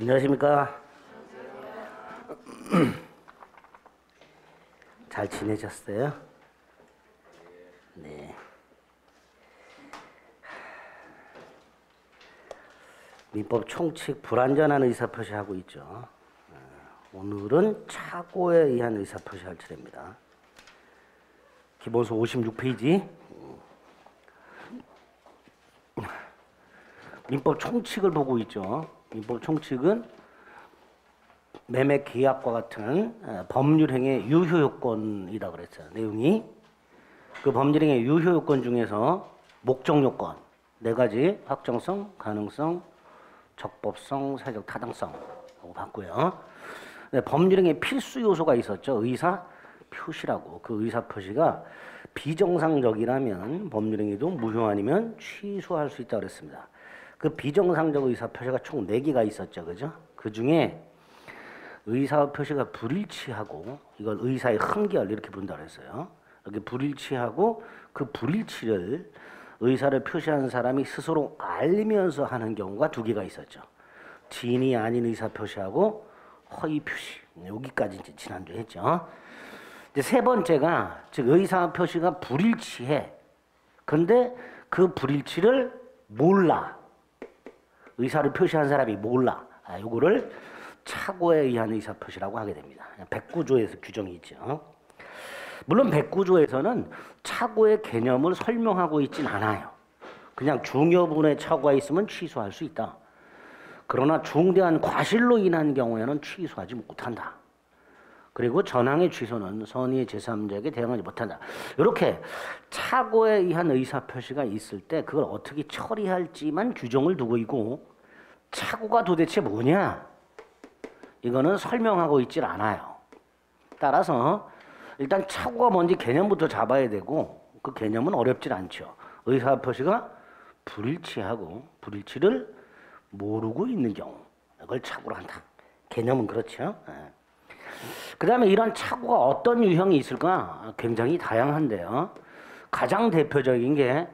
안녕하십니까. 잘 지내셨어요? 네. 민법 총칙 불완전한 의사표시 하고 있죠. 오늘은 착오에 의한 의사표시 할 차례입니다. 기본서 56페이지. 민법 총칙을 보고 있죠. 민법 총칙은 매매 계약과 같은 법률행위의 유효요건이다 그랬어요. 내용이. 그 법률행위의 유효요건 중에서 목적요건 4가지 확정성, 가능성, 적법성, 사회적 타당성하고 봤고요. 법률행위의 필수 요소가 있었죠. 의사표시라고. 그 의사표시가 비정상적이라면 법률행위도 무효 아니면 취소할 수 있다고 그랬습니다. 그 비정상적 의사표시가 총 4개가 있었죠. 그죠? 그 중에 의사표시가 불일치하고 이걸 의사의 흠결 이렇게 부른다고 그랬어요. 이렇게 불일치하고 그 불일치를 의사를 표시한 사람이 스스로 알면서 하는 경우가 2개가 있었죠. 진이 아닌 의사표시하고 허위표시. 여기까지 이제 지난주에 했죠. 이제 3번째가 즉 의사표시가 불일치해. 근데 그 불일치를 몰라. 의사를 표시한 사람이 몰라. 요거를 착오에 의한 의사표시라고 하게 됩니다. 109조에서 규정이 있죠. 물론 109조에서는 착오의 개념을 설명하고 있진 않아요. 그냥 중여부분에 착오가 있으면 취소할 수 있다. 그러나 중대한 과실로 인한 경우에는 취소하지 못한다. 그리고 전항의 취소는 선의의 제3자에게 대응하지 못한다. 이렇게 착오에 의한 의사표시가 있을 때 그걸 어떻게 처리할지만 규정을 두고 있고 착오가 도대체 뭐냐? 이거는 설명하고 있질 않아요. 따라서 일단 착오가 뭔지 개념부터 잡아야 되고 그 개념은 어렵질 않죠. 의사표시가 불일치하고 불일치를 모르고 있는 경우 이걸 착오로 한다. 개념은 그렇죠. 그 다음에 이런 착오가 어떤 유형이 있을까? 굉장히 다양한데요. 가장 대표적인 게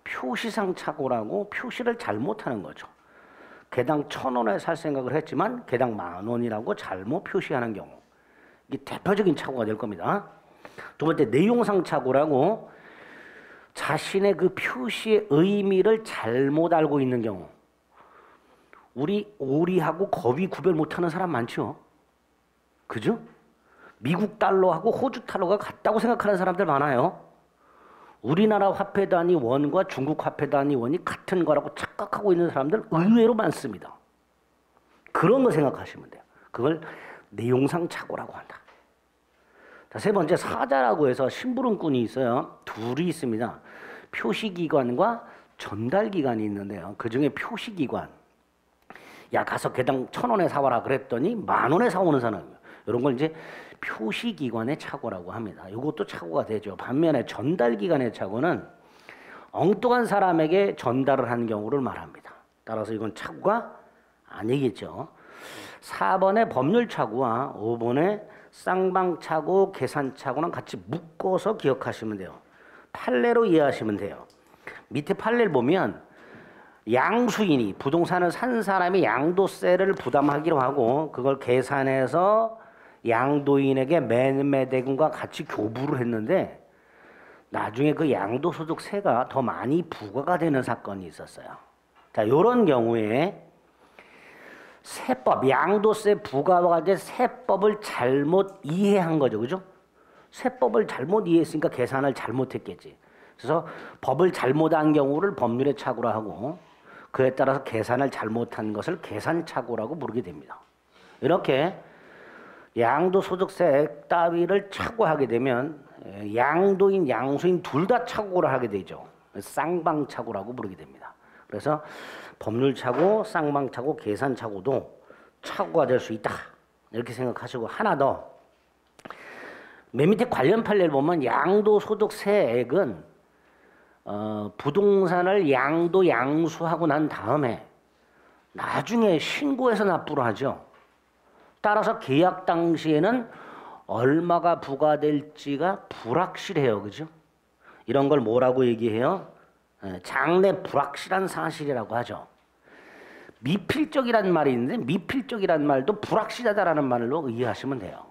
표시상 착오라고 표시를 잘못하는 거죠. 개당 1,000원에 살 생각을 했지만 개당 10,000원이라고 잘못 표시하는 경우. 이게 대표적인 착오가 될 겁니다. 2번째 내용상 착오라고 자신의 그 표시의 의미를 잘못 알고 있는 경우. 우리 오리하고 거위 구별 못하는 사람 많죠? 그죠? 미국 달러하고 호주 달러가 같다고 생각하는 사람들 많아요. 우리나라 화폐 단위 원과 중국 화폐 단위 원이 같은 거라고 착각하고 있는 사람들 의외로 많습니다. 그런 거 생각하시면 돼요. 그걸 내용상 착오라고 한다. 자, 3번째 사자라고 해서 심부름꾼이 있어요. 2이 있습니다. 표시기관과 전달기관이 있는데요. 그 중에 표시기관. 야 가서 개당 1,000원에 사와라 그랬더니 10,000원에 사오는 사람이에요. 이런 걸 이제 표시기관의 착오라고 합니다. 이것도 착오가 되죠. 반면에 전달기관의 착오는 엉뚱한 사람에게 전달을 한 경우를 말합니다. 따라서 이건 착오가 아니겠죠. 4번의 법률착오와 5번의 쌍방착오, 계산착오는 같이 묶어서 기억하시면 돼요. 판례로 이해하시면 돼요. 밑에 판례를 보면 양수인이 부동산을 산 사람이 양도세를 부담하기로 하고 그걸 계산해서 양도인에게 매매대금과 같이 교부를 했는데 나중에 그 양도소득세가 더 많이 부과가 되는 사건이 있었어요. 자, 이런 경우에 세법, 양도세 부과와 관련된 세법을 잘못 이해한 거죠. 그죠? 세법을 잘못 이해했으니까 계산을 잘못했겠지. 그래서 법을 잘못한 경우를 법률의 착오라 하고 그에 따라서 계산을 잘못한 것을 계산착오라고 부르게 됩니다. 이렇게 양도소득세 따위를 착오하게 되면 양도인, 양수인 둘 다 착오를 하게 되죠. 쌍방착오라고 부르게 됩니다. 그래서 법률착오, 쌍방착오, 계산착오도 착오가 될 수 있다. 이렇게 생각하시고 하나 더. 맨 밑에 관련 판례를 보면 양도소득세액은 부동산을 양수하고 난 다음에 나중에 신고해서 납부를 하죠. 따라서 계약 당시에는 얼마가 부과될지가 불확실해요. 그죠? 이런 걸 뭐라고 얘기해요? 장래 불확실한 사실이라고 하죠. 미필적이라는 말이 있는데 미필적이라는 말도 불확실하다라는 말로 이해하시면 돼요.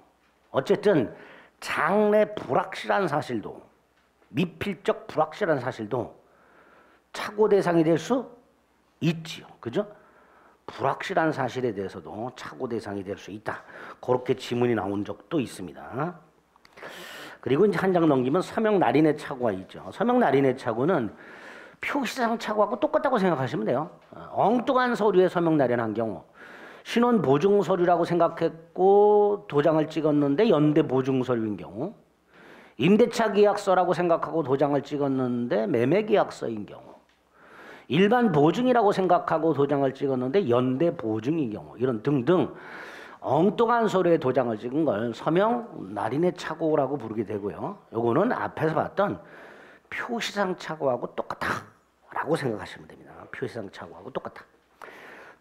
어쨌든 장래 불확실한 사실도 미필적 불확실한 사실도 착오 대상이 될 수 있지요. 그죠? 불확실한 사실에 대해서도 착오 대상이 될 수 있다. 그렇게 지문이 나온 적도 있습니다. 그리고 이제 한 장 넘기면 서명 날인의 착오가 있죠. 서명 날인의 착오는 표시상 착오하고 똑같다고 생각하시면 돼요. 엉뚱한 서류에 서명 날인한 경우 신원 보증 서류라고 생각했고 도장을 찍었는데 연대 보증 서류인 경우, 임대차 계약서라고 생각하고 도장을 찍었는데 매매 계약서인 경우, 일반 보증이라고 생각하고 도장을 찍었는데 연대 보증인 경우, 이런 등등 엉뚱한 서류에 도장을 찍은 걸 서명 날인의 착오라고 부르게 되고요. 요거는 앞에서 봤던 표시상 착오하고 똑같다라고 생각하시면 됩니다. 표시상 착오하고 똑같다.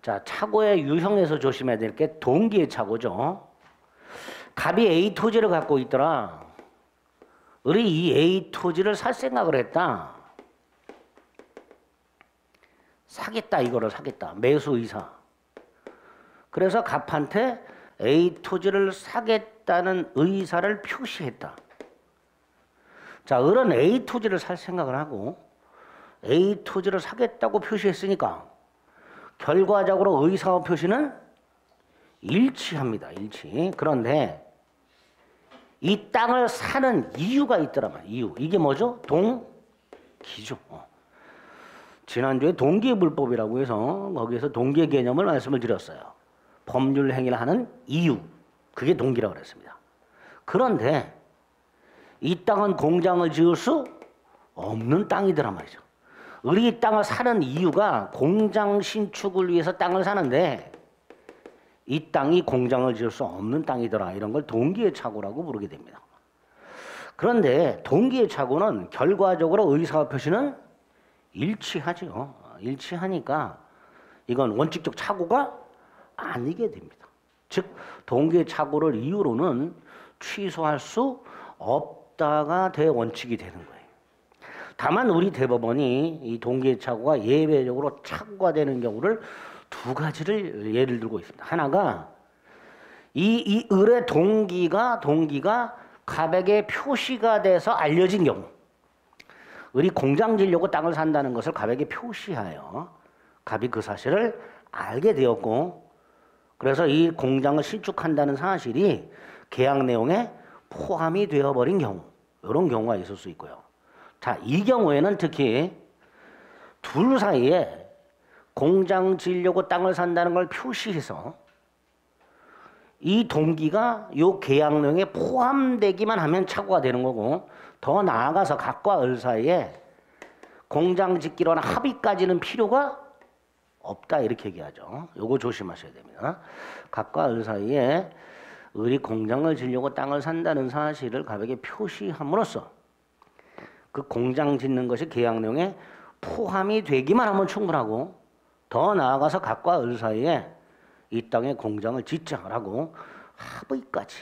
자, 착오의 유형에서 조심해야 될 게 동기의 착오죠. 갑이 A 토지를 갖고 있더라. 우리 이 A 토지를 살 생각을 했다. 사겠다, 이거를 사겠다. 매수 의사. 그래서 갑한테 A 토지를 사겠다는 의사를 표시했다. 자, 을은 A 토지를 살 생각을 하고 A 토지를 사겠다고 표시했으니까 결과적으로 의사와 표시는 일치합니다. 일치. 그런데 이 땅을 사는 이유가 있더란 말이에요. 이유. 이게 뭐죠? 동기죠. 지난주에 동기불법이라고 해서 거기에서 동기의 개념을 말씀을 드렸어요. 법률 행위를 하는 이유. 그게 동기라고 그랬습니다. 그런데 이 땅은 공장을 지을 수 없는 땅이더란 말이죠. 우리 이 땅을 사는 이유가 공장 신축을 위해서 땅을 사는데 이 땅이 공장을 지을 수 없는 땅이더라. 이런 걸 동기의 착오라고 부르게 됩니다. 그런데 동기의 착오는 결과적으로 의사와 표시는 일치하죠. 일치하니까 이건 원칙적 착오가 아니게 됩니다. 즉 동기의 착오를 이유로는 취소할 수 없다가 대원칙이 되는 거예요. 다만 우리 대법원이 이 동기의 착오가 예외적으로 착오가 되는 경우를 두 가지를 예를 들고 있습니다. 하나가 이 을의 동기가 갑에게 표시가 돼서 알려진 경우, 을이 공장 지려고 땅을 산다는 것을 갑에게 표시하여 갑이 그 사실을 알게 되었고, 그래서 이 공장을 신축한다는 사실이 계약 내용에 포함이 되어버린 경우, 이런 경우가 있을 수 있고요. 자, 이 경우에는 특히 둘 사이에 공장 지으려고 땅을 산다는 걸 표시해서 이 동기가 이 계약 내용에 포함되기만 하면 착오가 되는 거고, 더 나아가서 갑과 을 사이에 공장 짓기로는 합의까지는 필요가 없다, 이렇게 얘기하죠. 요거 조심하셔야 됩니다. 갑과 을 사이에 을이 공장을 지으려고 땅을 산다는 사실을 갑에게 표시함으로써 그 공장 짓는 것이 계약 내용에 포함이 되기만 하면 충분하고, 더 나아가서 갑과 을 사이에 이 땅에 공장을 짓자라고 합의까지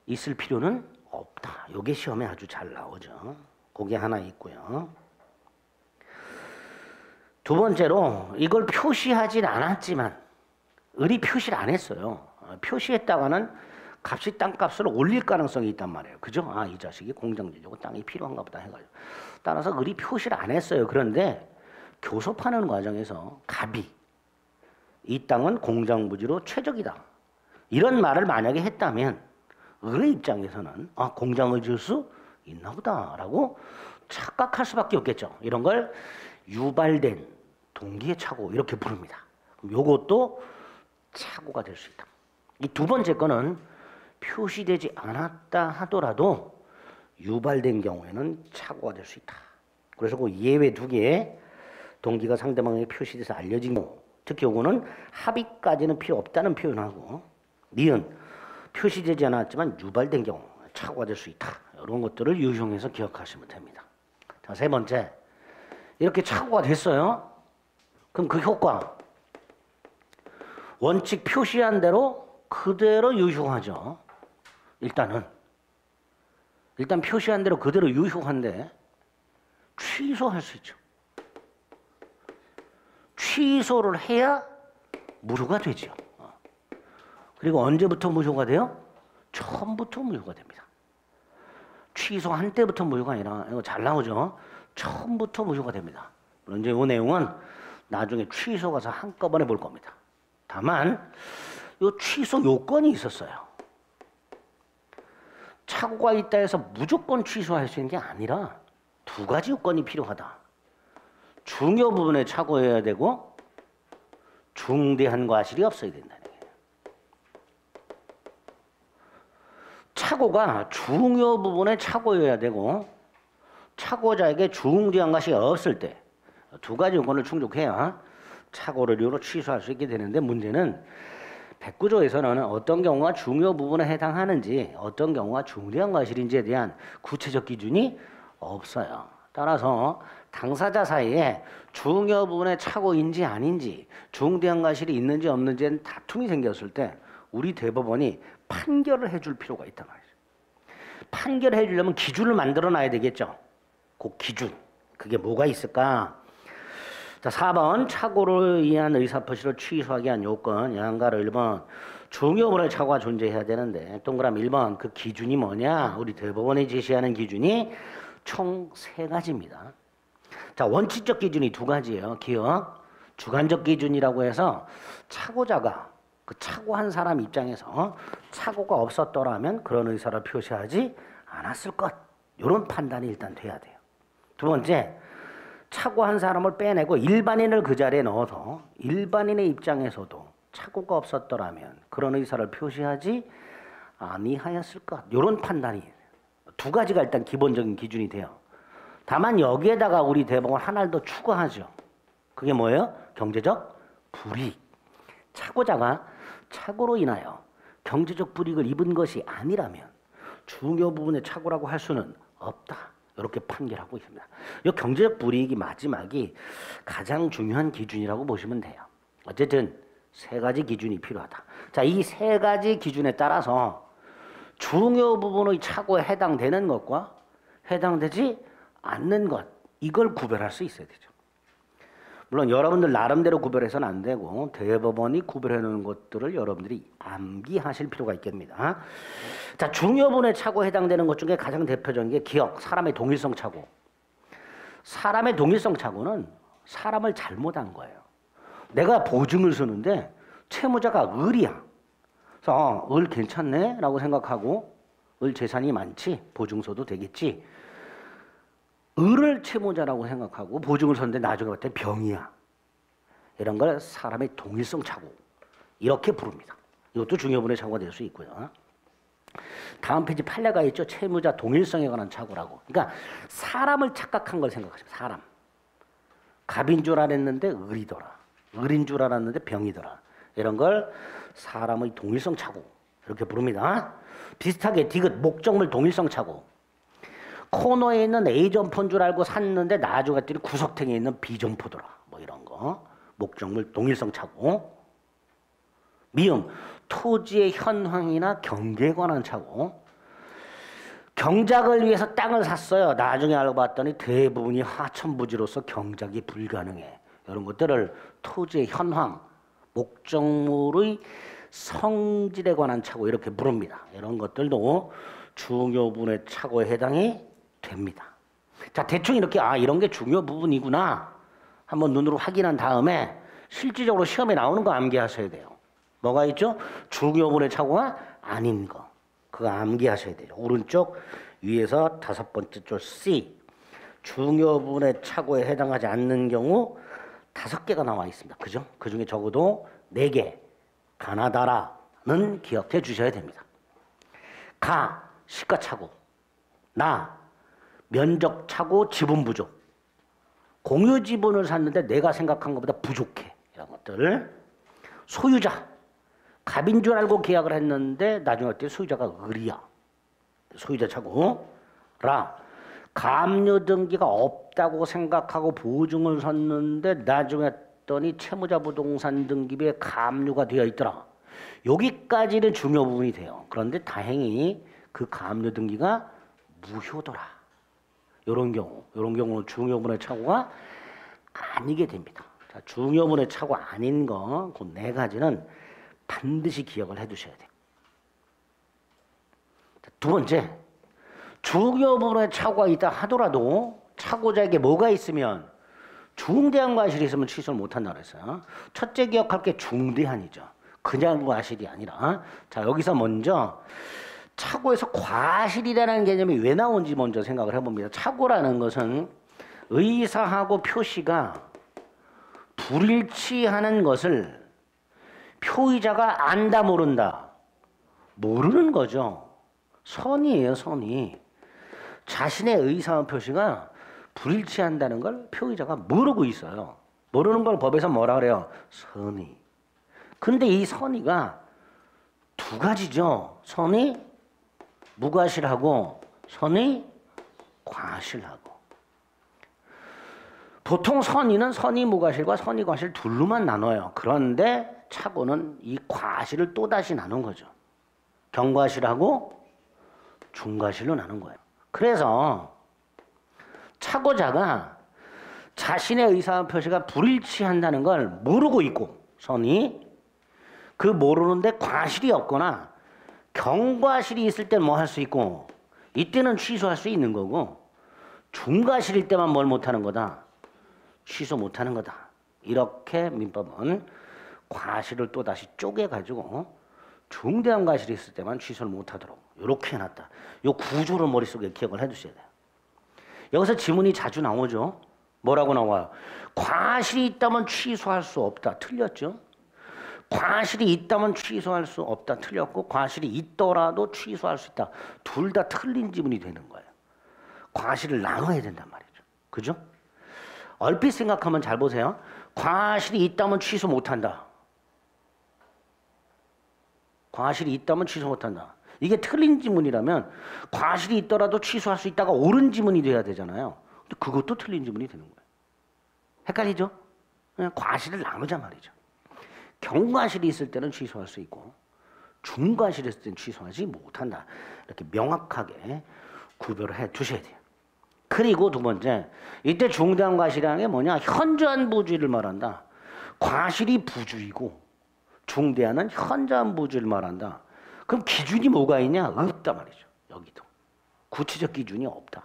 있을 필요는 없다. 요게 시험에 아주 잘 나오죠. 그게 하나 있고요. 두 번째로 이걸 표시하진 않았지만 을이 표시를 안 했어요. 표시했다가는 값이 땅값을 올릴 가능성이 있단 말이에요. 그죠? 아, 이 자식이 공장 지려고 땅이 필요한가 보다 해가지고. 따라서 을이 표시를 안 했어요. 그런데 교섭하는 과정에서 갑이 이 땅은 공장 부지로 최적이다, 이런 말을 만약에 했다면 을의 입장에서는 아, 공장을 지을 수 있나 보다라고 착각할 수밖에 없겠죠. 이런 걸 유발된 동기의 착오, 이렇게 부릅니다. 그럼 요것도 착오가 될 수 있다. 이 두 번째 거는 표시되지 않았다 하더라도 유발된 경우에는 착오가 될 수 있다. 그래서 그 예외 두 개, 동기가 상대방에게 표시돼서 알려진 경우, 특히 요거는 합의까지는 필요 없다는 표현하고, 니은 표시되지 않았지만 유발된 경우 착오가 될 수 있다. 이런 것들을 유형해서 기억하시면 됩니다. 자, 세 번째, 이렇게 착오가 됐어요. 그럼 그 효과, 원칙 표시한 대로 그대로 유효하죠. 일단 표시한 대로 그대로 유효한데 취소할 수 있죠. 취소를 해야 무효가 되죠. 그리고 언제부터 무효가 돼요? 처음부터 무효가 됩니다. 취소한 때부터 무효가 아니라 이거 잘 나오죠. 처음부터 무효가 됩니다. 물론 이제 이 내용은 나중에 취소 가서 한꺼번에 볼 겁니다. 다만 이 취소 요건이 있었어요. 착오가 있다 해서 무조건 취소할 수 있는 게 아니라 두 가지 요건이 필요하다. 중요 부분에 착오해야 되고 중대한 과실이 없어야 된다는 거예요. 착오가 중요 부분에 착오해야 되고 착오자에게 중대한 것이 없을 때 두 가지 요건을 충족해야 착오를 이유로 취소할 수 있게 되는데 문제는 백구조에서는 어떤 경우가 중요 부분에 해당하는지 어떤 경우가 중대한 과실인지에 대한 구체적 기준이 없어요. 따라서 당사자 사이에 중요 부분에 착오인지 아닌지 중대한 과실이 있는지 없는지에 다툼이 생겼을 때 우리 대법원이 판결을 해줄 필요가 있단 말이죠. 판결해 주려면 기준을 만들어 놔야 되겠죠. 그 기준. 그게 뭐가 있을까? 자, 4번 착오를 의한 의사표시를 취소하기 위한 요건 양가를 1번 중요분의 착오가 존재해야 되는데 동그라미 1번 그 기준이 뭐냐? 우리 대법원이 제시하는 기준이 총 3가지입니다. 자, 원칙적 기준이 2가지예요. 기억. 주관적 기준이라고 해서 착오자가 그 착오한 사람 입장에서 착오가 없었더라면 그런 의사를 표시하지 않았을 것. 이런 판단이 일단 돼야 돼요. 두 번째, 착오한 사람을 빼내고 일반인을 그 자리에 넣어서 일반인의 입장에서도 착오가 없었더라면 그런 의사를 표시하지 아니하였을 것. 이런 판단이 2가지가 일단 기본적인 기준이 돼요. 다만 여기에다가 우리 대법원 하나를 더 추가하죠. 그게 뭐예요? 경제적 불이익. 착오자가 착오로 인하여 경제적 불이익을 입은 것이 아니라면 중요 부분의 착오라고 할 수는 없다. 이렇게 판결하고 있습니다. 이 경제적 불이익이 마지막이 가장 중요한 기준이라고 보시면 돼요. 어쨌든 3가지 기준이 필요하다. 자, 이 3가지 기준에 따라서 중요 부분의 착오에 해당되는 것과 해당되지 않는 것, 이걸 구별할 수 있어야 되죠. 물론 여러분들 나름대로 구별해서는 안 되고 대법원이 구별해 놓은 것들을 여러분들이 암기하실 필요가 있겠습니다. 자, 중요분의 착오에 해당되는 것 중에 가장 대표적인 게 기억, 사람의 동일성 착오. 사람의 동일성 착오는 사람을 잘못한 거예요. 내가 보증을 서는데 채무자가 을이야. 그래서 을 괜찮네 라고 생각하고 을 재산이 많지 보증서도 되겠지. 을을 채무자라고 생각하고 보증을 섰는데 나중에 봤더니 병이야. 이런 걸 사람의 동일성 착오 이렇게 부릅니다. 이것도 중요분의 착오가 될 수 있고요. 다음 페이지 판례가 있죠. 채무자 동일성에 관한 착오라고. 그러니까 사람을 착각한 걸 생각하시면 사람. 갑인 줄 알았는데 을이더라. 을인 줄 알았는데 병이더라. 이런 걸 사람의 동일성 착오 이렇게 부릅니다. 비슷하게 디귿 목적물 동일성 착오. 코너에 있는 A 점포인 줄 알고 샀는데 나중에 갔더니 구석탱이에 있는 B 점포더라. 뭐 이런 거. 목적물 동일성 착오. 미음 토지의 현황이나 경계에 관한 착오. 경작을 위해서 땅을 샀어요. 나중에 알고 봤더니 대부분이 하천부지로서 경작이 불가능해. 이런 것들을 토지의 현황, 목적물의 성질에 관한 착오 이렇게 부릅니다. 이런 것들도 중요분의 착오에 해당이 됩니다. 자, 대충 이렇게 이런 게 중요 부분이구나 한번 눈으로 확인한 다음에 실질적으로 시험에 나오는 거 암기하셔야 돼요. 뭐가 있죠? 중요분의 착오가 아닌 거. 그거 암기하셔야 돼요. 오른쪽 위에서 5번째 줄 C. 중요분의 착오에 해당하지 않는 경우 5개가 나와 있습니다. 그죠? 그 중에 적어도 4개. 가나다라는 기억해 주셔야 됩니다. 가, 시가착오. 나, 면적착오, 지분 부족. 공유 지분을 샀는데 내가 생각한 것보다 부족해. 이런 것들. 소유자. 갑인 줄 알고 계약을 했는데 나중에 어때 소유자가 을이야. 소유자 착오. 라. 감료 등기가 없다고 생각하고 보증을 섰는데 나중에 했더니 채무자 부동산 등기부에 감료가 되어 있더라. 여기까지는 중요 부분이 돼요. 그런데 다행히 그 감료 등기가 무효더라. 이런 경우는 중요분의 착오가 아니게 됩니다. 자, 자, 중요분의 차고 아닌 거, 그 네 가지는 반드시 기억을 해 두셔야 돼요. 두 번째, 중요분의 차고가 있다 하더라도 차고자에게 뭐가 있으면 중대한 과실이 있으면 취소를 못한다 그랬어요. 첫째 기억할 게 중대한이죠. 그냥 과실이 아니라. 자, 여기서 먼저 차고에서 과실이라는 개념이 왜 나온지 먼저 생각을 해봅니다. 차고라는 것은 의사하고 표시가 불일치하는 것을 표의자가 안다 모른다. 모르는 거죠. 선이에요, 선이. 자신의 의사와 표시가 불일치한다는 걸 표의자가 모르고 있어요. 모르는 걸 법에서 뭐라 그래요? 선의. 근데 이 선의가 두 가지죠. 선의 무과실하고 선의 과실하고. 보통 선의는 선의 무과실과 선의 과실 둘로만 나눠요. 그런데 차고는 이 과실을 또다시 나눈 거죠. 경과실하고 중과실로 나눈 거예요. 그래서 차고자가 자신의 의사 표시가 불일치한다는 걸 모르고 있고 선이 그 모르는데 과실이 없거나 경과실이 있을 땐 뭐 할 수 있고 이때는 취소할 수 있는 거고 중과실일 때만 뭘 못하는 거다. 취소 못하는 거다. 이렇게 민법은 과실을 또다시 쪼개가지고 중대한 과실이 있을 때만 취소를 못하도록 이렇게 해놨다. 이 구조를 머릿속에 기억을 해두셔야 돼요. 여기서 지문이 자주 나오죠. 뭐라고 나와요? 과실이 있다면 취소할 수 없다. 틀렸죠? 과실이 있다면 취소할 수 없다. 틀렸고 과실이 있더라도 취소할 수 있다. 둘 다 틀린 지문이 되는 거예요. 과실을 나눠야 된단 말이죠. 그죠? 얼핏 생각하면 잘 보세요. 과실이 있다면 취소 못한다. 과실이 있다면 취소 못한다. 이게 틀린 지문이라면 과실이 있더라도 취소할 수 있다가 옳은 지문이 돼야 되잖아요. 근데 그것도 틀린 지문이 되는 거예요. 헷갈리죠? 그냥 과실을 나누자 말이죠. 경과실이 있을 때는 취소할 수 있고 중과실이 있을 때는 취소하지 못한다. 이렇게 명확하게 구별을 해 두셔야 돼요. 그리고 두 번째, 이때 중대한 과실이라는 게 뭐냐? 현저한 부주의를 말한다. 과실이 부주의고 중대한은 현저한 부주의를 말한다. 그럼 기준이 뭐가 있냐? 없다 말이죠. 여기도. 구체적 기준이 없다.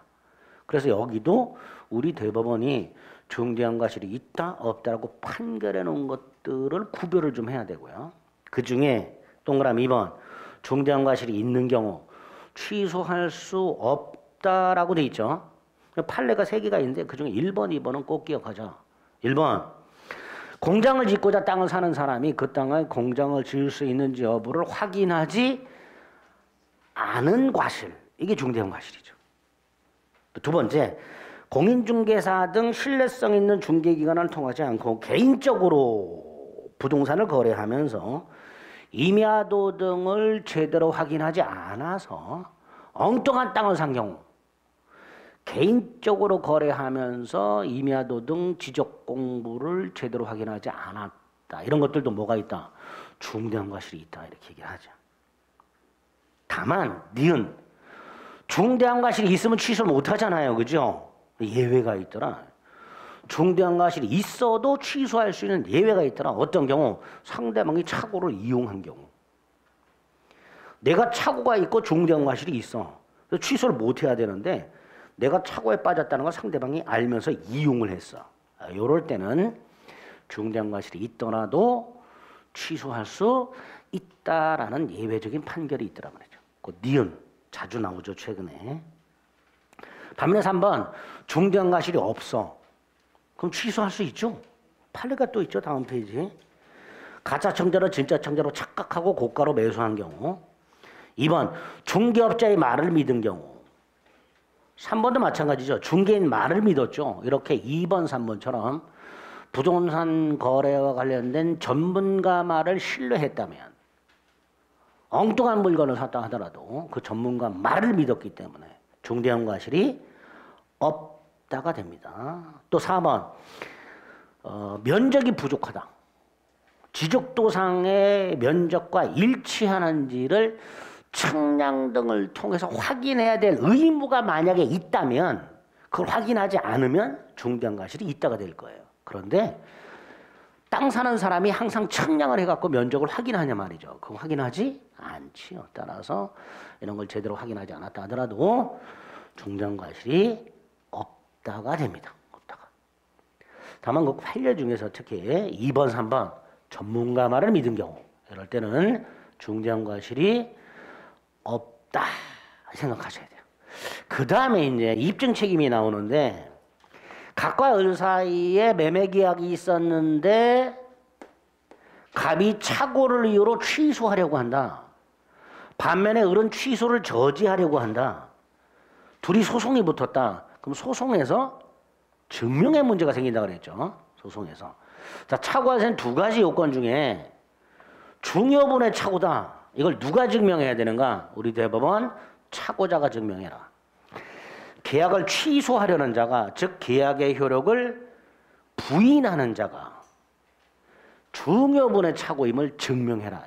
그래서 여기도 우리 대법원이 중대한 과실이 있다 없다라고 판결해 놓은 것들을 구별을 좀 해야 되고요. 그 중에 동그라미 2번 중대한 과실이 있는 경우 취소할 수 없다라고 돼 있죠. 판례가 3개가 있는데 그중에 1번, 2번은 꼭 기억하자. 1번 공장을 짓고자 땅을 사는 사람이 그 땅에 공장을 지을 수 있는지 여부를 확인하지 않은 과실. 이게 중대한 과실이죠. 두 번째, 공인중개사 등 신뢰성 있는 중개기관을 통하지 않고 개인적으로 부동산을 거래하면서 임야도 등을 제대로 확인하지 않아서 엉뚱한 땅을 산 경우 개인적으로 거래하면서 임야도 등 지적 공부를 제대로 확인하지 않았다. 이런 것들도 뭐가 있다? 중대한 과실이 있다. 이렇게 얘기를 하죠. 다만 니은 중대한 과실이 있으면 취소를 못하잖아요. 그죠? 예외가 있더라. 중대한 과실이 있어도 취소할 수 있는 예외가 있더라. 어떤 경우? 상대방이 착오를 이용한 경우. 내가 착오가 있고 중대한 과실이 있어. 그래서 취소를 못해야 되는데 내가 착오에 빠졌다는 걸 상대방이 알면서 이용을 했어. 이럴 때는 중대한 과실이 있더라도 취소할 수 있다라는 예외적인 판결이 있더라 말이죠. 그 니은 자주 나오죠 최근에. 반면에 3번 중대한 과실이 없어. 그럼 취소할 수 있죠. 판례가 또 있죠. 다음 페이지. 가짜 청자로 진짜 청자로 착각하고 고가로 매수한 경우. 2번 중개업자의 말을 믿은 경우. 3번도 마찬가지죠. 중개인 말을 믿었죠. 이렇게 2번, 3번처럼 부동산 거래와 관련된 전문가 말을 신뢰했다면 엉뚱한 물건을 샀다 하더라도 그 전문가 말을 믿었기 때문에 중대한 과실이 없다가 됩니다. 또 4번 면적이 부족하다. 지적도상의 면적과 일치하는지를 측량 등을 통해서 확인해야 될 의무가 만약에 있다면 그걸 확인하지 않으면 중대한 과실이 있다가 될 거예요. 그런데 땅 사는 사람이 항상 측량을 해갖고 면적을 확인하냐 말이죠. 그거 확인하지 않지요. 따라서 이런 걸 제대로 확인하지 않았다 하더라도 중장과실이 없다가 됩니다. 없다가. 다만 그 판례 중에서 특히 2번, 3번 전문가 말을 믿은 경우 이럴 때는 중장과실이 없다 생각하셔야 돼요. 그 다음에 이제 입증 책임이 나오는데 갑과 을 사이에 매매 계약이 있었는데 갑이 착오를 이유로 취소하려고 한다. 반면에 을은 취소를 저지하려고 한다. 둘이 소송이 붙었다. 그럼 소송에서 증명의 문제가 생긴다 그랬죠. 소송에서. 자, 착오에서는 두 가지 요건 중에 중요분의 착오다. 이걸 누가 증명해야 되는가? 우리 대법원 착오자가 증명해라. 계약을 취소하려는 자가, 즉 계약의 효력을 부인하는 자가 중요분의 착오임을 증명해라.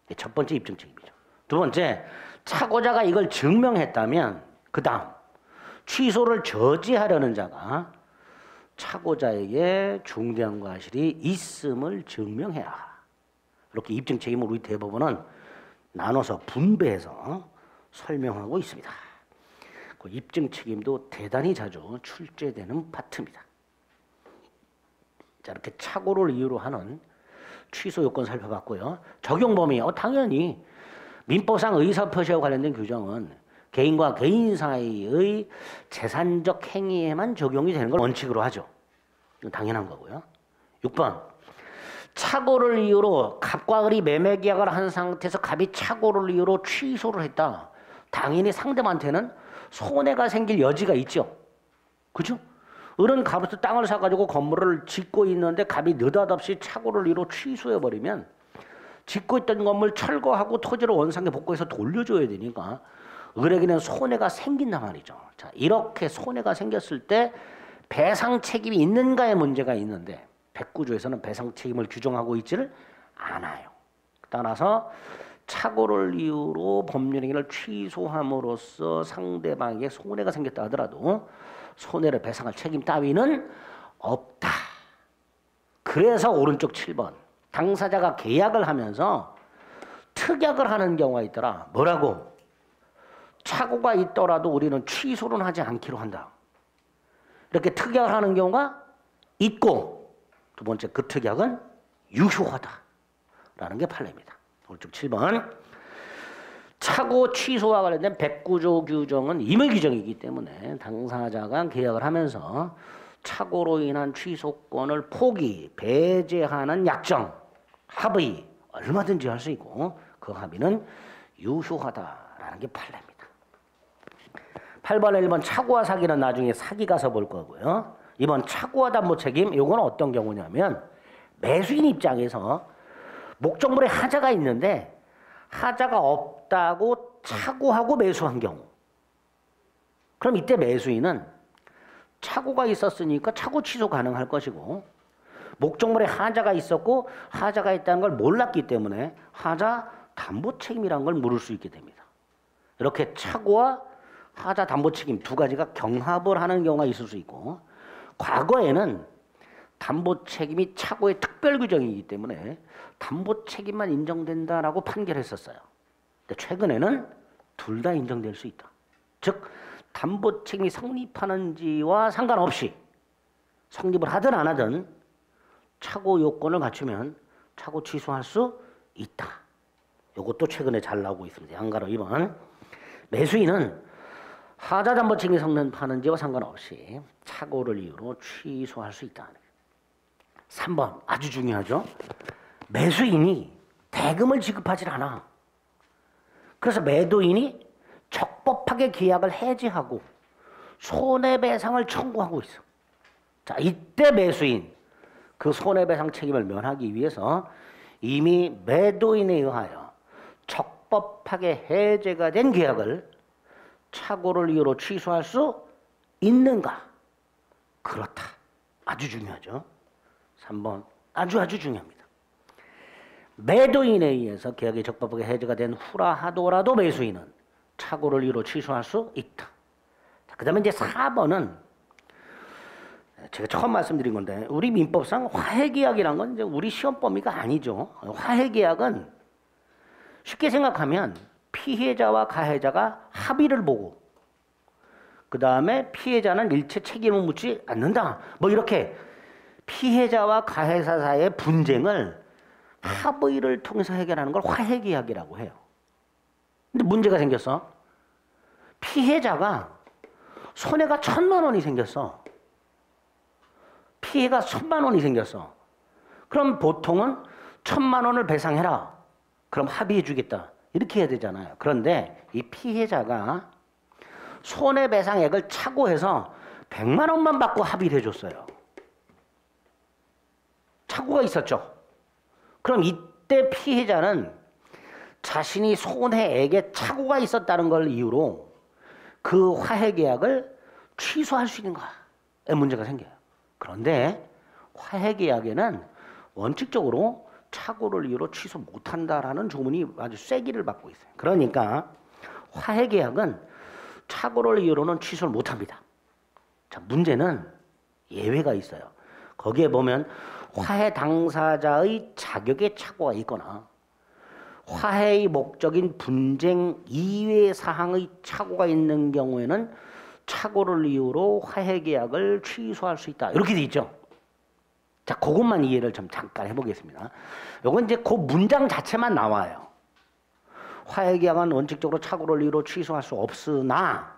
이게 첫 번째 입증 책임이죠. 두 번째, 착오자가 이걸 증명했다면 그 다음 취소를 저지하려는 자가 착오자에게 중대한 과실이 있음을 증명해라. 이렇게 입증 책임을 우리 대법원은 나눠서 분배해서 설명하고 있습니다. 그 입증 책임도 대단히 자주 출제되는 파트입니다. 자, 이렇게 착오를 이유로 하는 취소 요건 살펴봤고요. 적용 범위, 당연히 민법상 의사표시와 관련된 규정은 개인과 개인 사이의 재산적 행위에만 적용이 되는 걸 원칙으로 하죠. 이건 당연한 거고요. 6번. 착오를 이유로 갑과 을이 매매 계약을 한 상태에서 갑이 착오를 이유로 취소를 했다. 당연히 상대방한테는 손해가 생길 여지가 있죠. 그죠? 을은 갑으로부터 땅을 사가지고 건물을 짓고 있는데 갑이 느닷없이 착오를 이유로 취소해버리면 짓고 있던 건물 철거하고 토지를 원상에 복구해서 돌려줘야 되니까 을에게는 손해가 생긴단 말이죠. 자, 이렇게 손해가 생겼을 때 배상 책임이 있는가의 문제가 있는데 백구조에서는 배상 책임을 규정하고 있지를 않아요. 따라서 착오를 이유로 법률행위를 취소함으로써 상대방에게 손해가 생겼다 하더라도 손해를 배상할 책임 따위는 없다. 그래서 오른쪽 7번. 당사자가 계약을 하면서 특약을 하는 경우가 있더라. 뭐라고? 착오가 있더라도 우리는 취소는 하지 않기로 한다. 이렇게 특약을 하는 경우가 있고 두 번째 그 특약은 유효하다라는 게 판례입니다. 오른쪽 7번. 착오 취소와 관련된 백구조 규정은 임의 규정이기 때문에 당사자가 계약을 하면서 착오로 인한 취소권을 포기, 배제하는 약정, 합의 얼마든지 할 수 있고 그 합의는 유효하다라는 게 판례입니다. 8번, 1번 착오와 사기는 나중에 사기 가서 볼 거고요. 이번 착오와 담보 책임, 이건 어떤 경우냐면 매수인 입장에서 목적물에 하자가 있는데 하자가 없다고 착오하고 매수한 경우. 그럼 이때 매수인은 착오가 있었으니까 착오 취소 가능할 것이고 목적물에 하자가 있었고 하자가 있다는 걸 몰랐기 때문에 하자 담보 책임이라는 걸 물을 수 있게 됩니다. 이렇게 착오와 하자 담보 책임 두 가지가 경합을 하는 경우가 있을 수 있고 과거에는 담보 책임이 착오의 특별 규정이기 때문에 담보 책임만 인정된다라고 판결했었어요. 근데 최근에는 둘 다 인정될 수 있다. 즉 담보 책임이 성립하는지와 상관없이 성립을 하든 안 하든 착오 요건을 갖추면 착오 취소할 수 있다. 이것도 최근에 잘 나오고 있습니다. 양가로 2번. 매수인은 하자 담보 책임이 성립하는지와 상관없이 착오를 이유로 취소할 수 있다. 3번 아주 중요하죠. 매수인이 대금을 지급하지 않아. 그래서 매도인이 적법하게 계약을 해지하고 손해배상을 청구하고 있어. 자, 이때 매수인 그 손해배상 책임을 면하기 위해서 이미 매도인에 의하여 적법하게 해제가 된 계약을 착오를 이유로 취소할 수 있는가? 그렇다. 아주 중요하죠. 3번 아주 중요합니다. 매도인에 의해서 계약이 적법하게 해제가 된 후라 하더라도 매수인은 착오를 이유로 취소할 수 있다. 그 다음에 이제 4번은 제가 처음 말씀드린 건데 우리 민법상 화해계약이란 건 이제 우리 시험 범위가 아니죠. 화해계약은 쉽게 생각하면 피해자와 가해자가 합의를 보고 그 다음에 피해자는 일체 책임을 묻지 않는다. 뭐 이렇게 피해자와 가해자 사이의 분쟁을 합의를 통해서 해결하는 걸 화해계약이라고 해요. 근데 문제가 생겼어. 피해자가 손해가 1,000만 원이 생겼어. 피해가 1,000만 원이 생겼어. 그럼 보통은 1,000만 원을 배상해라. 그럼 합의해 주겠다. 이렇게 해야 되잖아요. 그런데 이 피해자가 손해배상액을 착오해서 100만 원만 받고 합의를 해줬어요. 착오가 있었죠. 그럼 이때 피해자는 자신이 손해액에 착오가 있었다는 걸 이유로 그 화해계약을 취소할 수 있는가? 문제가 생겨요. 그런데 화해계약에는 원칙적으로 착오를 이유로 취소 못한다라는 조문이 아주 쐐기를 받고 있어요. 그러니까 화해계약은 착오를 이유로는 취소를 못합니다. 자, 문제는 예외가 있어요. 거기에 보면 화해 당사자의 자격에 착오가 있거나 화해의 목적인 분쟁 이외의 사항의 착오가 있는 경우에는 착오를 이유로 화해계약을 취소할 수 있다. 이렇게 돼 있죠. 자, 그것만 이해를 좀 잠깐 해보겠습니다. 요건 이제 그 문장 자체만 나와요. 화해계약은 원칙적으로 착오를 이유로 취소할 수 없으나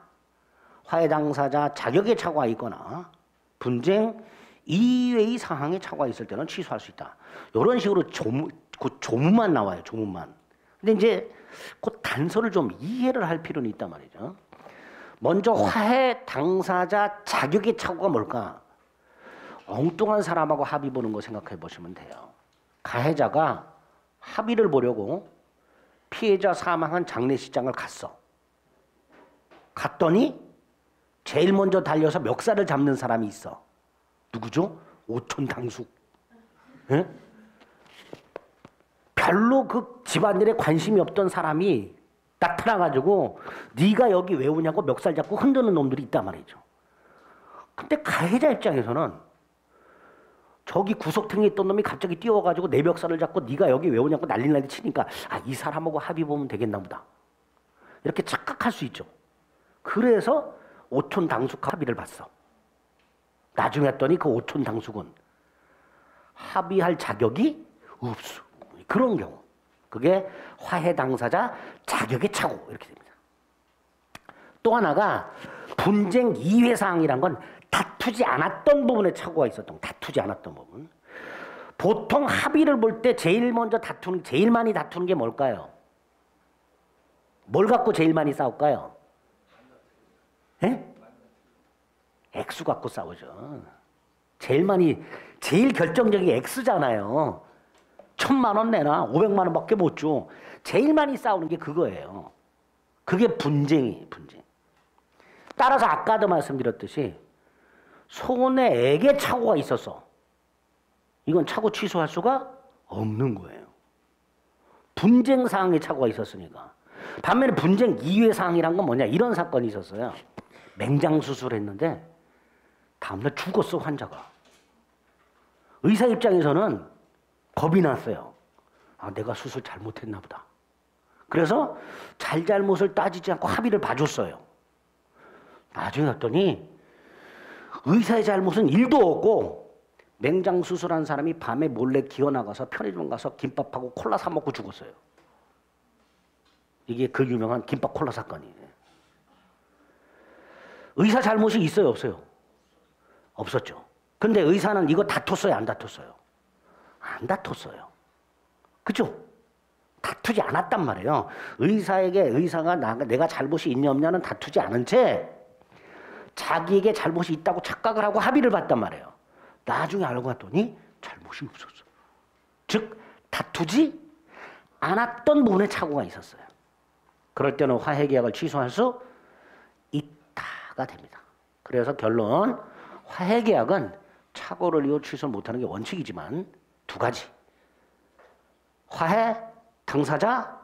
화해 당사자 자격에 착오가 있거나 분쟁 이외의 상황에 착오가 있을 때는 취소할 수 있다. 이런 식으로 그 조문만 나와요. 조문만. 근데 이제 그 단서를 좀 이해를 할 필요는 있단 말이죠. 먼저 화해 당사자 자격의 착오가 뭘까? 엉뚱한 사람하고 합의 보는 거 생각해 보시면 돼요. 가해자가 합의를 보려고 피해자 사망한 장례식장을 갔어. 갔더니 제일 먼저 달려서 멱살을 잡는 사람이 있어. 누구죠? 오촌당숙. 예? 별로 그 집안일에 관심이 없던 사람이 나타나가지고 네가 여기 왜 오냐고 멱살 잡고 흔드는 놈들이 있단 말이죠. 근데 가해자 입장에서는 저기 구석탱이에 있던 놈이 갑자기 뛰어와가지고 내 멱살을 잡고 네가 여기 왜 오냐고 난리 치니까 아, 이 사람하고 합의 보면 되겠나 보다. 이렇게 착각할 수 있죠. 그래서 오촌당숙 합의를 봤어. 나중에 했더니 그 오촌당숙은 합의할 자격이 없어. 그런 경우. 그게 화해 당사자 자격의 착오 이렇게 됩니다. 또 하나가 분쟁 이외 사항이란 건 다투지 않았던 부분에 착오가 있었던 다투지 않았던 부분. 보통 합의를 볼 때 제일 많이 다투는 게 뭘까요? 뭘 갖고 제일 많이 싸울까요? 예? 액수 갖고 싸우죠. 제일 결정적인 액수잖아요. 1,000만 원 내나 500만 원밖에 못 줘. 제일 많이 싸우는 게 그거예요. 그게 분쟁이에요. 분쟁. 따라서 아까도 말씀드렸듯이 손해액에 착오가 있었어. 이건 착오 취소할 수가 없는 거예요. 분쟁 사항에 착오가 있었으니까. 반면에 분쟁 이외 사항이란 건 뭐냐. 이런 사건이 있었어요. 맹장 수술했는데 다음날 죽었어 환자가. 의사 입장에서는 겁이 났어요. 아, 내가 수술 잘못했나 보다. 그래서 잘못을 따지지 않고 합의를 봐줬어요. 나중에 갔더니 의사의 잘못은 1도 없고 맹장 수술한 사람이 밤에 몰래 기어나가서 편의점 가서 김밥하고 콜라 사 먹고 죽었어요. 이게 그 유명한 김밥 콜라 사건이에요. 의사 잘못이 있어요, 없어요? 없었죠. 근데 의사는 이거 다퉜어요, 안 다퉜어요? 안 다퉜어요. 그죠? 다투지 않았단 말이에요. 의사가 내가 잘못이 있냐 없냐는 다투지 않은 채 자기에게 잘못이 있다고 착각을 하고 합의를 봤단 말이에요. 나중에 알고 봤더니 잘못이 없었어. 즉 다투지 않았던 부분에 착오가 있었어요. 그럴 때는 화해계약을 취소할 수 있다가 됩니다. 그래서 결론 화해계약은 착오를 이유 취소 못하는 게 원칙이지만 두 가지. 화해 당사자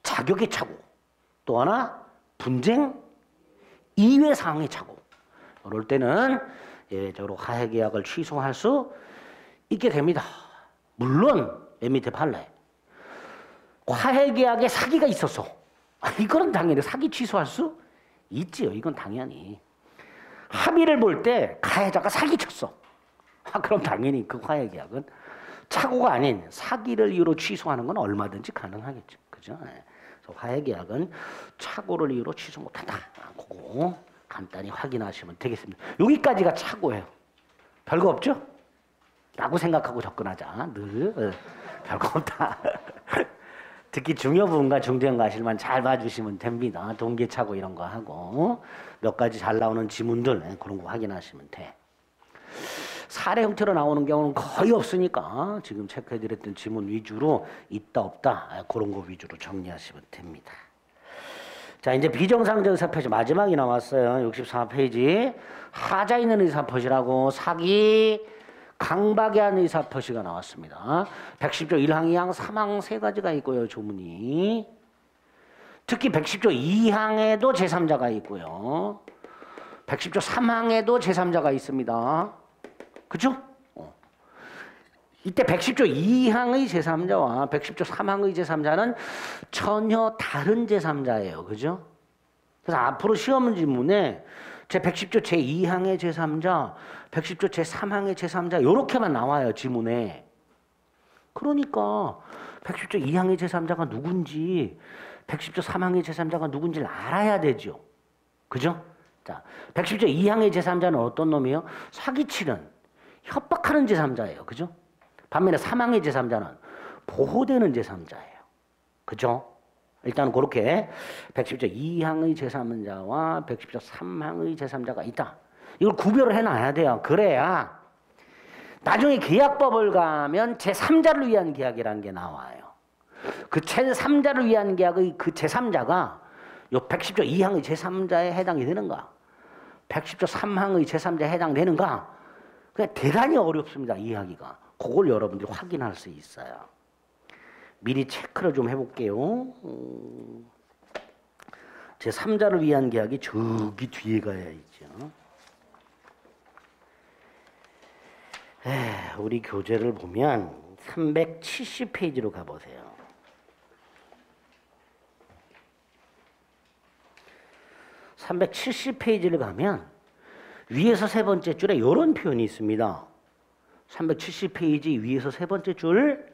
자격의 착오. 또 하나 분쟁 이외 사항의 착오. 이럴 때는 예외적으로 화해 계약을 취소할 수 있게 됩니다. 물론 맨 밑에 판례. 화해 계약에 사기가 있었어. 이거는 당연히 사기 취소할 수 있지요. 이건 당연히. 합의를 볼 때 가해자가 사기쳤어. 그럼 당연히 그 화해 계약은 착오가 아닌 사기를 이유로 취소하는 건 얼마든지 가능하겠죠. 그죠? 그래서 화해 계약은 착오를 이유로 취소 못한다. 그거 간단히 확인하시면 되겠습니다. 여기까지가 착오예요. 별거 없죠? 라고 생각하고 접근하자. 늘 별거 없다. 특히 중요부분과 중대응가실만 잘 봐주시면 됩니다. 동계착오 이런 거 하고 몇 가지 잘 나오는 지문들 그런 거 확인하시면 돼. 사례 형태로 나오는 경우는 거의 없으니까 지금 체크해드렸던 지문 위주로 있다 없다 그런 거 위주로 정리하시면 됩니다. 자, 이제 비정상적 의사표시 마지막이 나왔어요. 64페이지. 하자 있는 의사표시라고 사기 강박에 한 의사표시가 나왔습니다. 110조 1항, 2항, 3항 세 가지가 있고요. 조문이. 특히 110조 2항에도 제3자가 있고요. 110조 3항에도 제3자가 있습니다. 그죠? 이때 110조 2항의 제3자와 110조 3항의 제3자는 전혀 다른 제3자예요. 그죠? 그래서 앞으로 시험 지문에 제 110조 제2항의 제3자, 110조 제3항의 제3자 요렇게만 나와요. 지문에. 그러니까 110조 2항의 제3자가 누군지 110조 3항의 제3자가 누군지를 알아야 되죠. 그죠? 자, 110조 2항의 제3자는 어떤 놈이에요? 사기치는, 협박하는 제3자예요. 그죠? 반면에 3항의 제3자는 보호되는 제3자예요. 그죠? 일단 그렇게 110조 2항의 제3자와 110조 3항의 제3자가 있다. 이걸 구별을 해놔야 돼요. 그래야 나중에 계약법을 가면 제3자를 위한 계약이라는 게 나와요. 그 제3자를 위한 계약의 그 제3자가 요 110조 2항의 제3자에 해당이 되는가? 110조 3항의 제3자에 해당되는가? 그냥 대단히 어렵습니다. 이해하기가. 그걸 여러분들이 확인할 수 있어요. 미리 체크를 좀 해볼게요. 제3자를 위한 계약이 저기 뒤에 가야 있죠. 우리 교재를 보면 370페이지로 가보세요. 370페이지를 가면 위에서 세 번째 줄에 이런 표현이 있습니다. 370페이지 위에서 세 번째 줄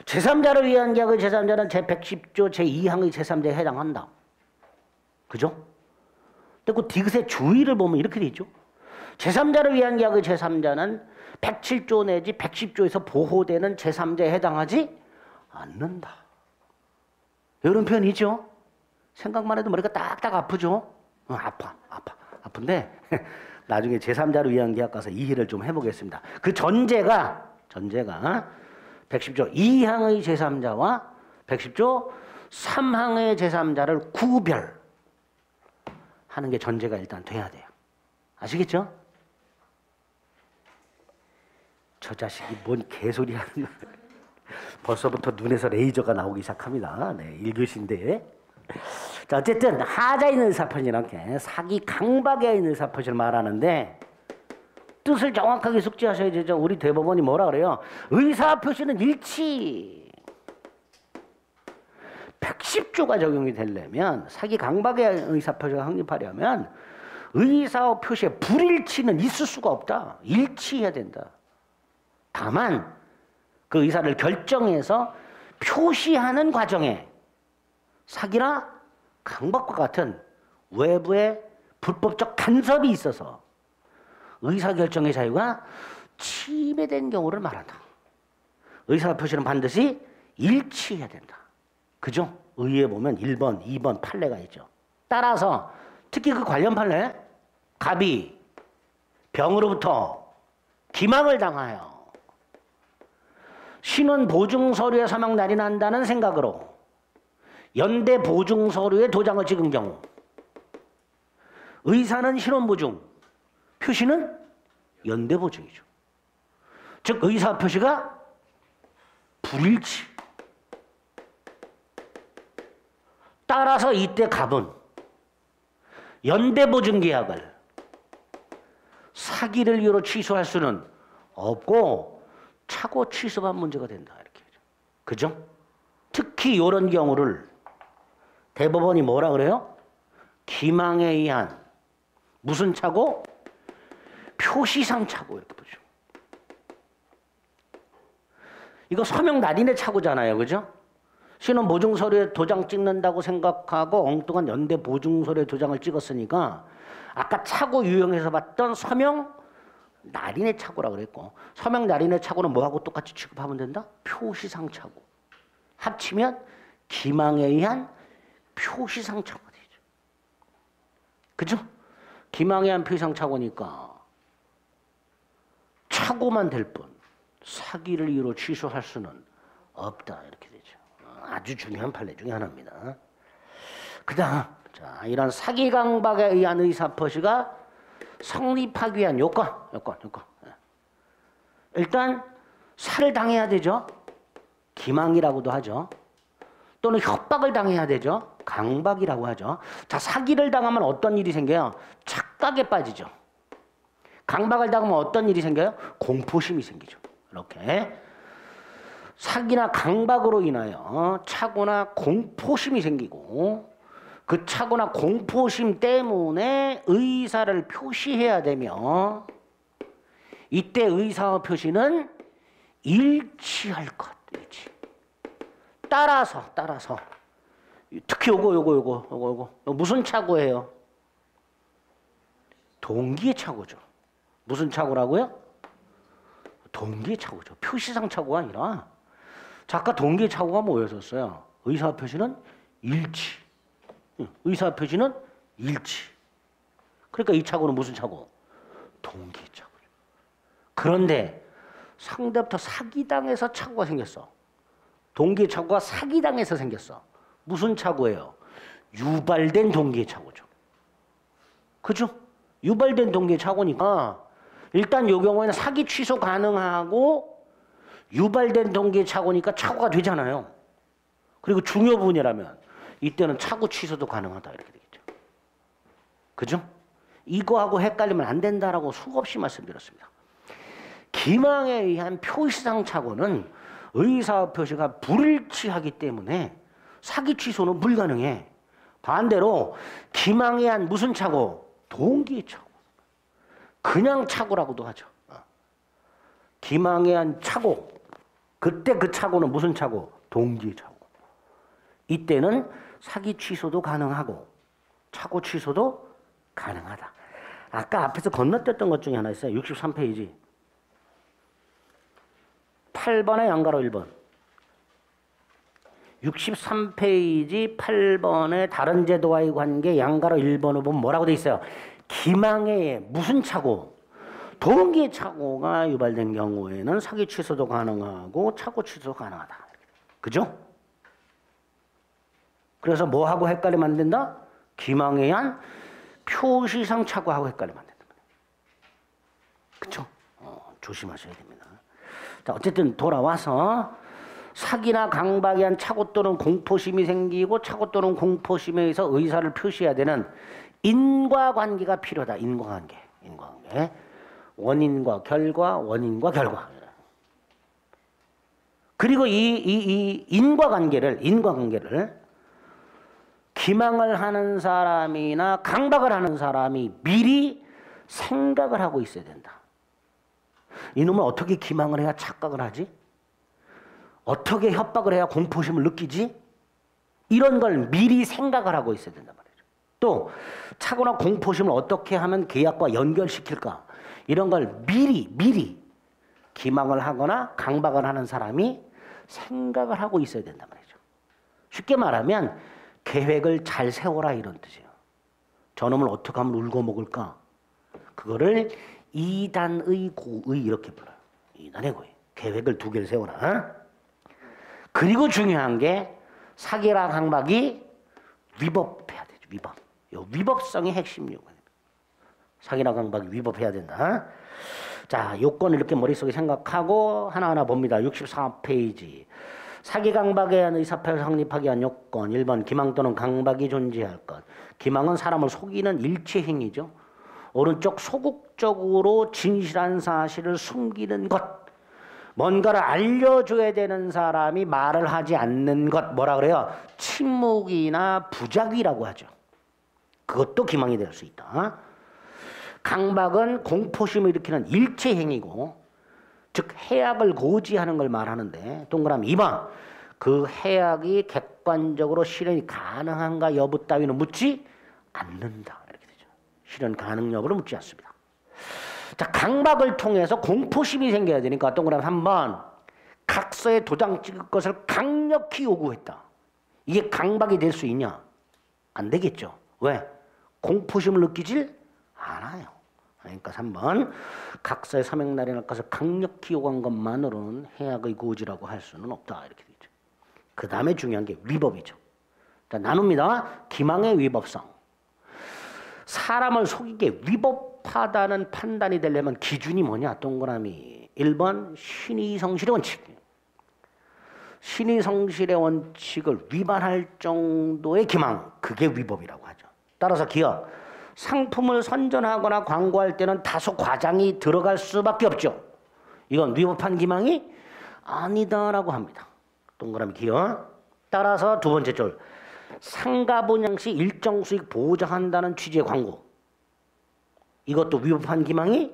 제3자를 위한 계약의 제3자는 제110조 제2항의 제3자에 해당한다. 그죠? 근데 그 디귿의 주의를 보면 이렇게 돼 있죠. 제3자를 위한 계약의 제3자는 107조 내지 110조에서 보호되는 제3자에 해당하지 않는다. 이런 표현이죠. 생각만 해도 머리가 딱딱 아프죠. 아픈데 나중에 제3자를 위한 계약 가서 이해를 좀 해보겠습니다. 그 전제가 110조 2항의 제3자와 110조 3항의 제3자를 구별하는 게 전제가 일단 돼야 돼요. 아시겠죠? 저 자식이 뭔 개소리 하는 거야. 벌써부터 눈에서 레이저가 나오기 시작합니다. 네, 1교시인데. 자, 어쨌든 하자 있는 의사표시는 이렇게 사기 강박에 있는 의사표시를 말하는데 뜻을 정확하게 숙지하셔야 되죠. 우리 대법원이 뭐라 그래요? 의사표시는 일치. 110조가 적용이 되려면 사기 강박의 의사표시가 확립하려면 의사표시의 불일치는 있을 수가 없다. 일치해야 된다. 다만 그 의사를 결정해서 표시하는 과정에 사기나 강박과 같은 외부의 불법적 간섭이 있어서 의사결정의 자유가 침해된 경우를 말한다. 의사표시는 반드시 일치해야 된다. 그죠? 의에 보면 1번, 2번 판례가 있죠. 따라서 특히 그 관련 판례 갑이 병으로부터 기망을 당하여 신원 보증 서류에 서명날이 난다는 생각으로 연대 보증 서류에 도장을 찍은 경우 의사는 신원 보증, 표시는 연대 보증이죠. 즉 의사 표시가 불일치. 따라서 이때 갑은 연대 보증 계약을 사기를 이유로 취소할 수는 없고 차고 취소가 문제가 된다. 이렇게. 그죠? 특히 이런 경우를 대법원이 뭐라 그래요? 기망에 의한 무슨 차고? 표시상 차고 이렇게 보죠. 이거 서명 날인의 차고잖아요. 그죠? 신원 보증서류에 도장 찍는다고 생각하고 엉뚱한 연대 보증서류에 도장을 찍었으니까 아까 차고 유형에서 봤던 서명 날인의 차고라고 그랬고 서명 날인의 차고는 뭐하고 똑같이 취급하면 된다? 표시상 차고. 합치면 기망에 의한 표시상 차고가 되죠. 그죠? 기망에 의한 표시상 차고니까 차고만 될 뿐 사기를 이유로 취소할 수는 없다. 이렇게 되죠. 아주 중요한 판례 중에 하나입니다. 그 다음, 자, 이런 사기 강박에 의한 의사표시가 성립하기 위한 요건. 일단 살당해야 되죠. 기망이라고도 하죠. 또는 협박을 당해야 되죠. 강박이라고 하죠. 자, 사기를 당하면 어떤 일이 생겨요? 착각에 빠지죠. 강박을 당하면 어떤 일이 생겨요? 공포심이 생기죠. 이렇게 사기나 강박으로 인하여 착오나 공포심이 생기고 그 착오나 공포심 때문에 의사를 표시해야 되며 이때 의사 표시는 일치할 것. 일치. 따라서 특히 요거 무슨 착오예요? 동기의 착오죠. 무슨 착오라고요? 동기의 착오죠. 표시상 착오가 아니라 아까 동기의 착오가 뭐였었어요? 의사표시는 일치. 의사표시는 일치. 그러니까 이 착오는 무슨 착오? 동기의 착오죠. 그런데 상대부터 사기당해서 착오가 생겼어. 동기의 착오가 사기당해서 생겼어. 무슨 착오예요? 유발된 동기의 착오죠. 그죠? 유발된 동기의 착오니까 일단 이 경우에는 사기 취소 가능하고 유발된 동기의 착오니까 착오가 되잖아요. 그리고 중요 부분이라면 이때는 착오 취소도 가능하다 이렇게 되겠죠. 그죠? 이거하고 헷갈리면 안 된다라고 수없이 말씀드렸습니다. 기망에 의한 표시상 착오는 의사 표시가 불일치하기 때문에 사기 취소는 불가능해. 반대로 기망에 의한 무슨 착오? 동기의 착오. 그냥 착오라고도 하죠. 기망에 의한 착오. 그때 그 착오는 무슨 착오? 동기의 착오. 이때는 사기 취소도 가능하고 착오 취소도 가능하다. 아까 앞에서 건너뛰었던 것 중에 하나 있어요. 63페이지. 8번의 양가로 1번. 63페이지 8번의 다른 제도와의 관계 양가로 1번을 보면 뭐라고 돼 있어요? 기망에 무슨 착오? 동기의 착오가 유발된 경우에는 사기 취소도 가능하고 착오 취소도 가능하다. 그죠? 그래서 뭐하고 헷갈리면 안 된다? 기망에 의한 표시상 착오하고 헷갈리면 안 된다. 그쵸? 조심하셔야 됩니다. 자, 어쨌든 돌아와서 사기나 강박에 의한 착오 또는 공포심이 생기고 착오 또는 공포심에 의해서 의사를 표시해야 되는 인과관계가 필요하다. 인과관계. 원인과 결과, 원인과 결과. 그리고 이 인과관계를 기망을 하는 사람이나 강박을 하는 사람이 미리 생각을 하고 있어야 된다. 이놈은 어떻게 기망을 해야 착각을 하지? 어떻게 협박을 해야 공포심을 느끼지? 이런 걸 미리 생각을 하고 있어야 된단 말이죠. 또 착오나 공포심을 어떻게 하면 계약과 연결시킬까? 이런 걸 미리 기망을 하거나 강박을 하는 사람이 생각을 하고 있어야 된단 말이죠. 쉽게 말하면 계획을 잘 세워라 이런 뜻이에요. 저놈을 어떻게 하면 울고 먹을까? 그거를 2단의 고의 이렇게 불러요. 2단의 고의. 계획을 2개를 세워라. 그리고 중요한 게 사기랑 강박이 위법해야 되죠. 위법. 요 위법성이 핵심 요건입니다. 사기나 강박이 위법해야 된다. 자, 요건을 이렇게 머릿속에 생각하고 하나하나 봅니다. 64페이지. 사기 강박에 의한 의사표를 성립하기 위한 요건 1번 기망 또는 강박이 존재할 것. 기망은 사람을 속이는 일체 행위죠. 오른쪽 소극적으로 진실한 사실을 숨기는 것. 뭔가를 알려줘야 되는 사람이 말을 하지 않는 것. 뭐라 그래요? 침묵이나 부작위라고 하죠. 그것도 기망이 될 수 있다. 강박은 공포심을 일으키는 일체 행위고, 즉 해악을 고지하는 걸 말하는데, 동그라미 2번. 그 해악이 객관적으로 실현이 가능한가 여부 따위는 묻지 않는다. 이렇게 되죠. 실현 가능 여부를 묻지 않습니다. 자, 강박을 통해서 공포심이 생겨야 되니까 동그라미 3번. 각서에 도장 찍을 것을 강력히 요구했다. 이게 강박이 될 수 있냐? 안 되겠죠. 왜? 공포심을 느끼질 않아요. 그러니까 3번. 각서에 서명 날인할 것을 강력히 요구한 것만으로는 해악의 고지라고 할 수는 없다. 이렇게 되죠. 그 다음에 중요한 게 위법이죠. 자, 나눕니다. 기망의 위법성. 사람을 속이게 위법하다는 판단이 되려면 기준이 뭐냐? 동그라미 1번 신의성실의 원칙. 신의성실의 원칙을 위반할 정도의 기망, 그게 위법이라고 하죠. 따라서 기업, 상품을 선전하거나 광고할 때는 다소 과장이 들어갈 수밖에 없죠. 이건 위법한 기망이 아니다라고 합니다. 동그라미 기어. 따라서 두 번째 줄. 상가 분양 시 일정 수익 보장한다는 취지의 광고. 이것도 위법한 기망이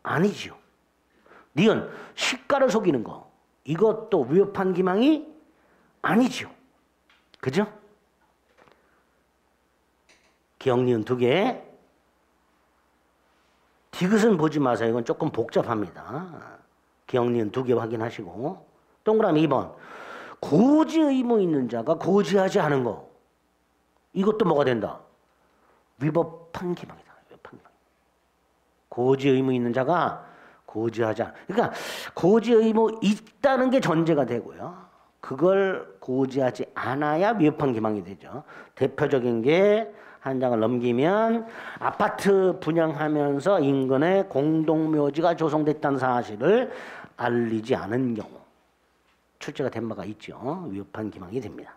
아니지요. 니은 시가를 속이는 거. 이것도 위법한 기망이 아니지요. 그죠? 기억 니은 두 개. 디귿은 보지 마세요. 이건 조금 복잡합니다. 기억 니은 두 개 확인하시고. 동그라미 2번. 고지 의무 있는 자가 고지하지 않은 거. 이것도 뭐가 된다? 위법한 기망이다. 위법한 기망. 고지 의무 있는 자가 고지하지 않아. 그러니까 고지 의무 있다는 게 전제가 되고요. 그걸 고지하지 않아야 위법한 기망이 되죠. 대표적인 게 한 장을 넘기면 아파트 분양하면서 인근에 공동묘지가 조성됐다는 사실을 알리지 않은 경우. 출제가 된 바가 있죠. 위법한 기망이 됩니다.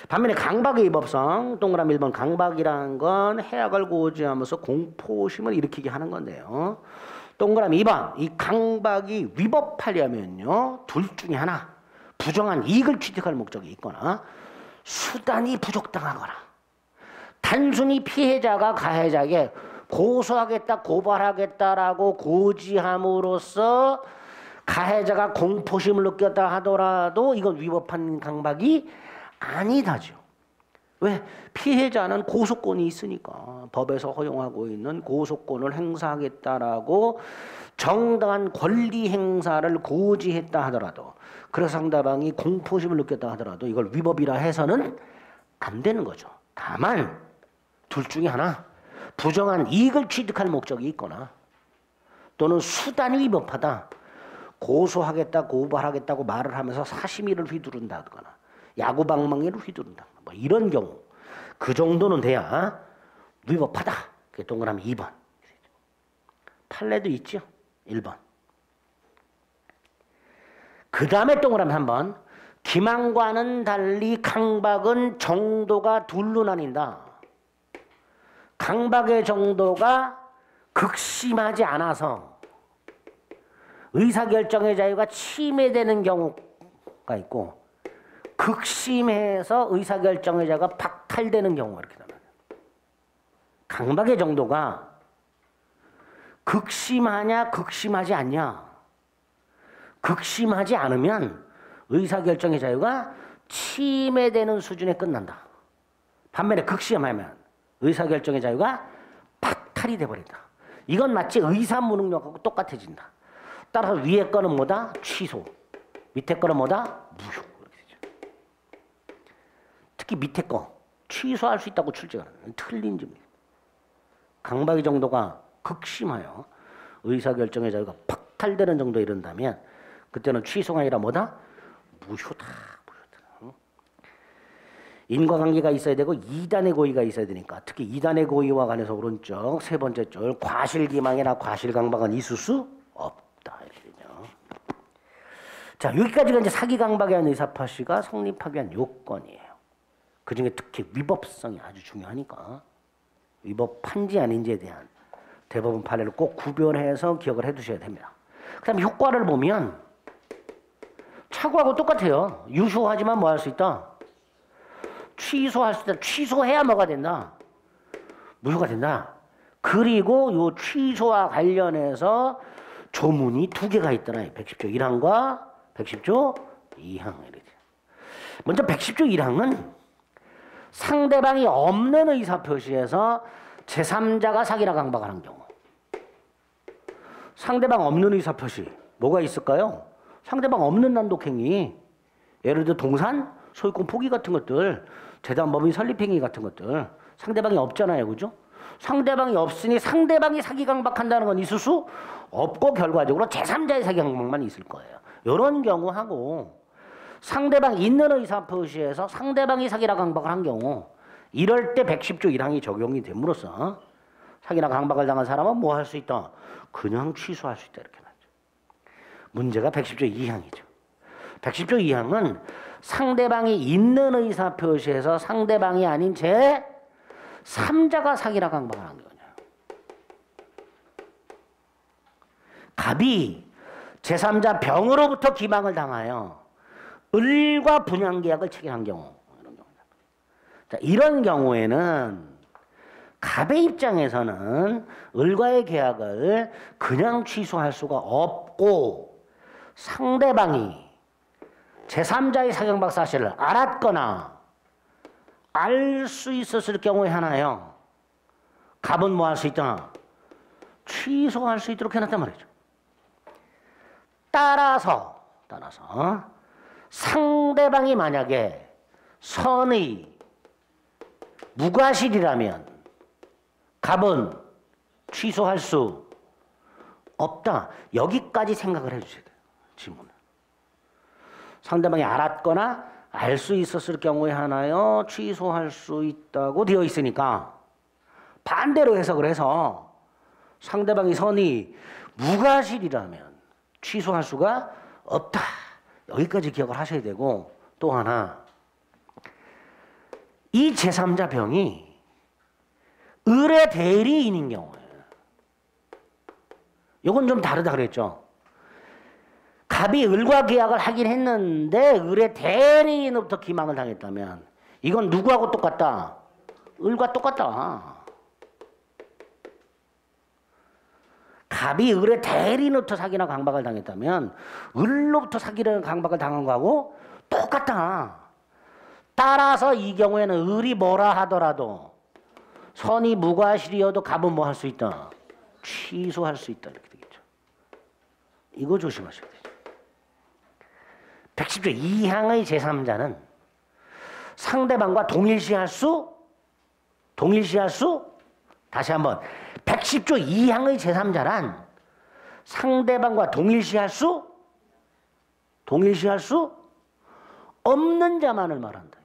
반면에 강박의 위법성, 동그라미 1번. 강박이라는 건 해악을 고지하면서 공포심을 일으키게 하는 건데요. 동그라미 2번. 이 강박이 위법하려면요, 둘 중에 하나, 부정한 이익을 취득할 목적이 있거나 수단이 부족당하거나 단순히 피해자가 가해자에게 고소하겠다, 고발하겠다라고 고지함으로써 가해자가 공포심을 느꼈다 하더라도 이건 위법한 강박이 아니다죠. 왜? 피해자는 고소권이 있으니까 법에서 허용하고 있는 고소권을 행사하겠다라고 정당한 권리 행사를 고지했다 하더라도, 그래서 상대방이 공포심을 느꼈다 하더라도 이걸 위법이라 해서는 안 되는 거죠. 다만 둘 중에 하나, 부정한 이익을 취득할 목적이 있거나 또는 수단이 위법하다, 고소하겠다, 고발하겠다고 말을 하면서 사심위를 휘두른다거나 야구방망이를 휘두른다, 뭐 이런 경우, 그 정도는 돼야 위법하다. 그게 동그라미 2번. 판례도 있죠. 1번. 그 다음에 동그라미 3번. 기망과는 달리 강박은 정도가 둘로 나뉜다. 강박의 정도가 극심하지 않아서 의사결정의 자유가 침해되는 경우가 있고, 극심해서 의사결정의 자유가 박탈되는 경우가 이렇게 나눠요. 강박의 정도가 극심하냐 극심하지 않냐. 극심하지 않으면 의사결정의 자유가 침해되는 수준에 끝난다. 반면에 극심하면 의사결정의 자유가 박탈이 돼버린다. 이건 마치 의사무능력하고 똑같아진다. 따라서 위에 거는 뭐다? 취소. 밑에 거는 뭐다? 무효. 이렇게 되죠. 특히 밑에 거 취소할 수 있다고 출제가 틀린 점입니다. 강박의 정도가 극심하여 의사결정의 자유가 박탈되는 정도에 이른다면 그때는 취소가 아니라 뭐다? 무효다. 무효다. 인과관계가 있어야 되고 2단의 고의가 있어야 되니까, 특히 2단의 고의와 관해서 오른쪽 세 번째 줄, 과실기망이나 과실강박은 있을 수 없다. 이렇게 되죠. 자, 여기까지가 이제 사기강박에 대한 의사파시가 성립하기 위한 요건이에요. 그 중에 특히 위법성이 아주 중요하니까 이 법 판지 아닌지에 대한 대법원 판례를 꼭 구별해서 기억을 해두셔야 됩니다. 그 다음에 효과를 보면 차고하고 똑같아요. 유효하지만 뭐 할 수 있다? 취소할 수 있다. 취소해야 뭐가 된다? 무효가 된다. 그리고 요 취소와 관련해서 조문이 두 개가 있더라. 110조 1항과 110조 2항. 먼저 110조 1항은 상대방이 없는 의사표시에서 제3자가 사기나 강박을 한 경우. 상대방 없는 의사표시 뭐가 있을까요? 상대방 없는 난독행위, 예를 들어 동산, 소유권 포기 같은 것들, 재단법인 설립행위 같은 것들 상대방이 없잖아요. 그죠? 상대방이 없으니 상대방이 사기 강박한다는 건 있을 수 없고 결과적으로 제3자의 사기 강박만 있을 거예요. 이런 경우하고 상대방 있는 의사표시에서 상대방이 사기나 강박을 한 경우 이럴 때 110조 1항이 적용이 됨으로써 사기나 강박을 당한 사람은 뭐 할 수 있다? 그냥 취소할 수 있다. 이렇게 나죠. 문제가 110조 2항이죠. 110조 2항은 상대방이 있는 의사표시에서 상대방이 아닌 제3자가 사기나 강박을 한 경우냐. 갑이 제3자 병으로부터 기망을 당하여 을과 분양계약을 체결한 경우. 자, 이런 경우에는 갑의 입장에서는 을과의 계약을 그냥 취소할 수가 없고 상대방이 제3자의 사경박 사실을 알았거나 알 수 있었을 경우에 하나요. 갑은 뭐 할 수 있다? 취소할 수 있도록 해놨단 말이죠. 따라서 상대방이 만약에 선의 무과실이라면 갑은 취소할 수 없다. 여기까지 생각을 해주셔야 돼요. 지문을. 상대방이 알았거나 알 수 있었을 경우에 하나요. 취소할 수 있다고 되어 있으니까 반대로 해석을 해서 상대방이 선의 무과실이라면 취소할 수가 없다. 여기까지 기억을 하셔야 되고 또 하나 이 제3자 병이 을의 대리인인 경우에 이건 좀 다르다 그랬죠. 갑이 을과 계약을 하긴 했는데 을의 대리인으로부터 기망을 당했다면 이건 누구하고 똑같다? 을과 똑같다. 갑이 을의 대리인으로부터 사기나 강박을 당했다면 을로부터 사기나 강박을 당한 거하고 똑같다. 따라서 이 경우에는 을이 뭐라 하더라도 선이 무과실이어도 갑은 뭐 할 수 있다? 취소할 수 있다. 이렇게 되겠죠. 이거 조심하셔야 돼요. 110조 2항의 제3자는 상대방과 동일시할 수? 다시 한번 110조 2항의 제3자란 상대방과 동일시할 수 없는 자만을 말한다.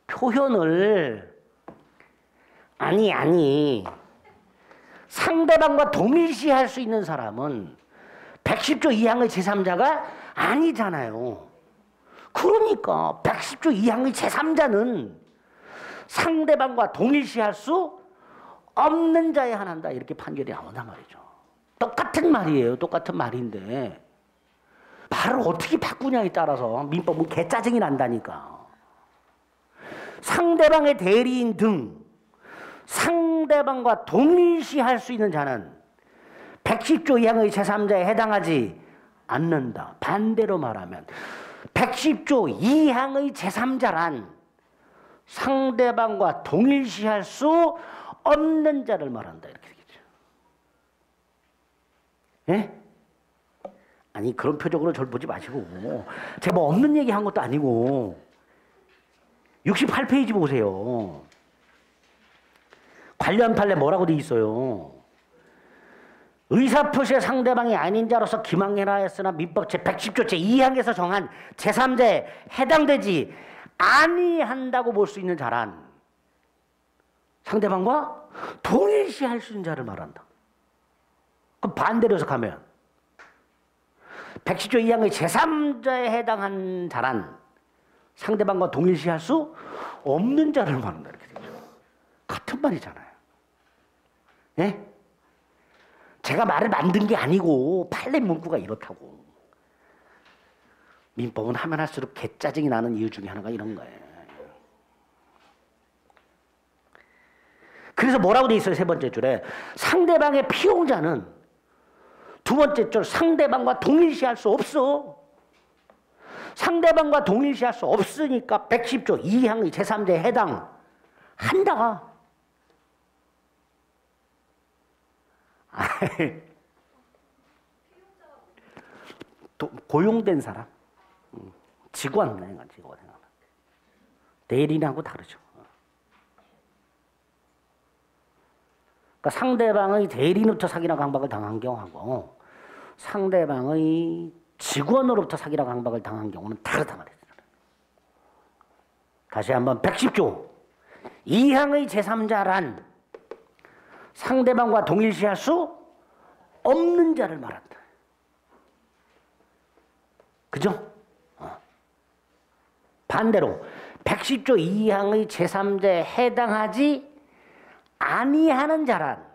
표현을 아니 상대방과 동일시할 수 있는 사람은 110조 2항의 제3자가 아니잖아요. 그러니까 110조 2항의 제3자는 상대방과 동일시할 수 없는 자에 한한다. 이렇게 판결이 나온단 말이죠. 똑같은 말이에요. 똑같은 말인데 말을 어떻게 바꾸냐에 따라서 민법은 개짜증이 난다니까. 상대방의 대리인 등 상대방과 동일시할 수 있는 자는 110조 2항의 제3자에 해당하지 않는다. 반대로 말하면 110조 2항의 제3자란 상대방과 동일시할 수 없는 자를 말한다. 이렇게 되겠죠. 예? 아니 그런 표정으로 저를 보지 마시고 제가 뭐 없는 얘기 한 것도 아니고 68페이지 보세요. 관련 판례 뭐라고 돼 있어요. 의사표시의 상대방이 아닌 자로서 기망해라 했으나 민법 제110조 제2항에서 정한 제3자에 해당되지 아니한다고 볼 수 있는 자란 상대방과 동일시할 수 있는 자를 말한다. 그럼 반대로 해석하면 110조 2항의 제3자에 해당한 자란 상대방과 동일시할 수 없는 자를 말한다. 이렇게 되죠. 같은 같은 말이잖아요. 예? 제가 말을 만든 게 아니고 판례 문구가 이렇다고. 민법은 하면 할수록 개짜증이 나는 이유 중에 하나가 이런 거예요. 그래서 뭐라고 돼 있어요? 세 번째 줄에 상대방의 피용자는 두 번째 줄 상대방과 동일시할 수 없어. 상대방과 동일시할 수 없으니까 110조 2항의 제3자에 해당한다. 고용된 사람, 직원, 직원. 대리인하고 다르죠. 그러니까 상대방의 대리인으로부터 사기나 강박을 당한 경우하고 상대방의 직원으로부터 사기나 강박을 당한 경우는 다르다 말했어요. 다시 한번 110조 2항의 제3자란 상대방과 동일시할 수 없는 자를 말한다. 그죠? 반대로 110조 2항의 제3자에 해당하지 아니하는 자란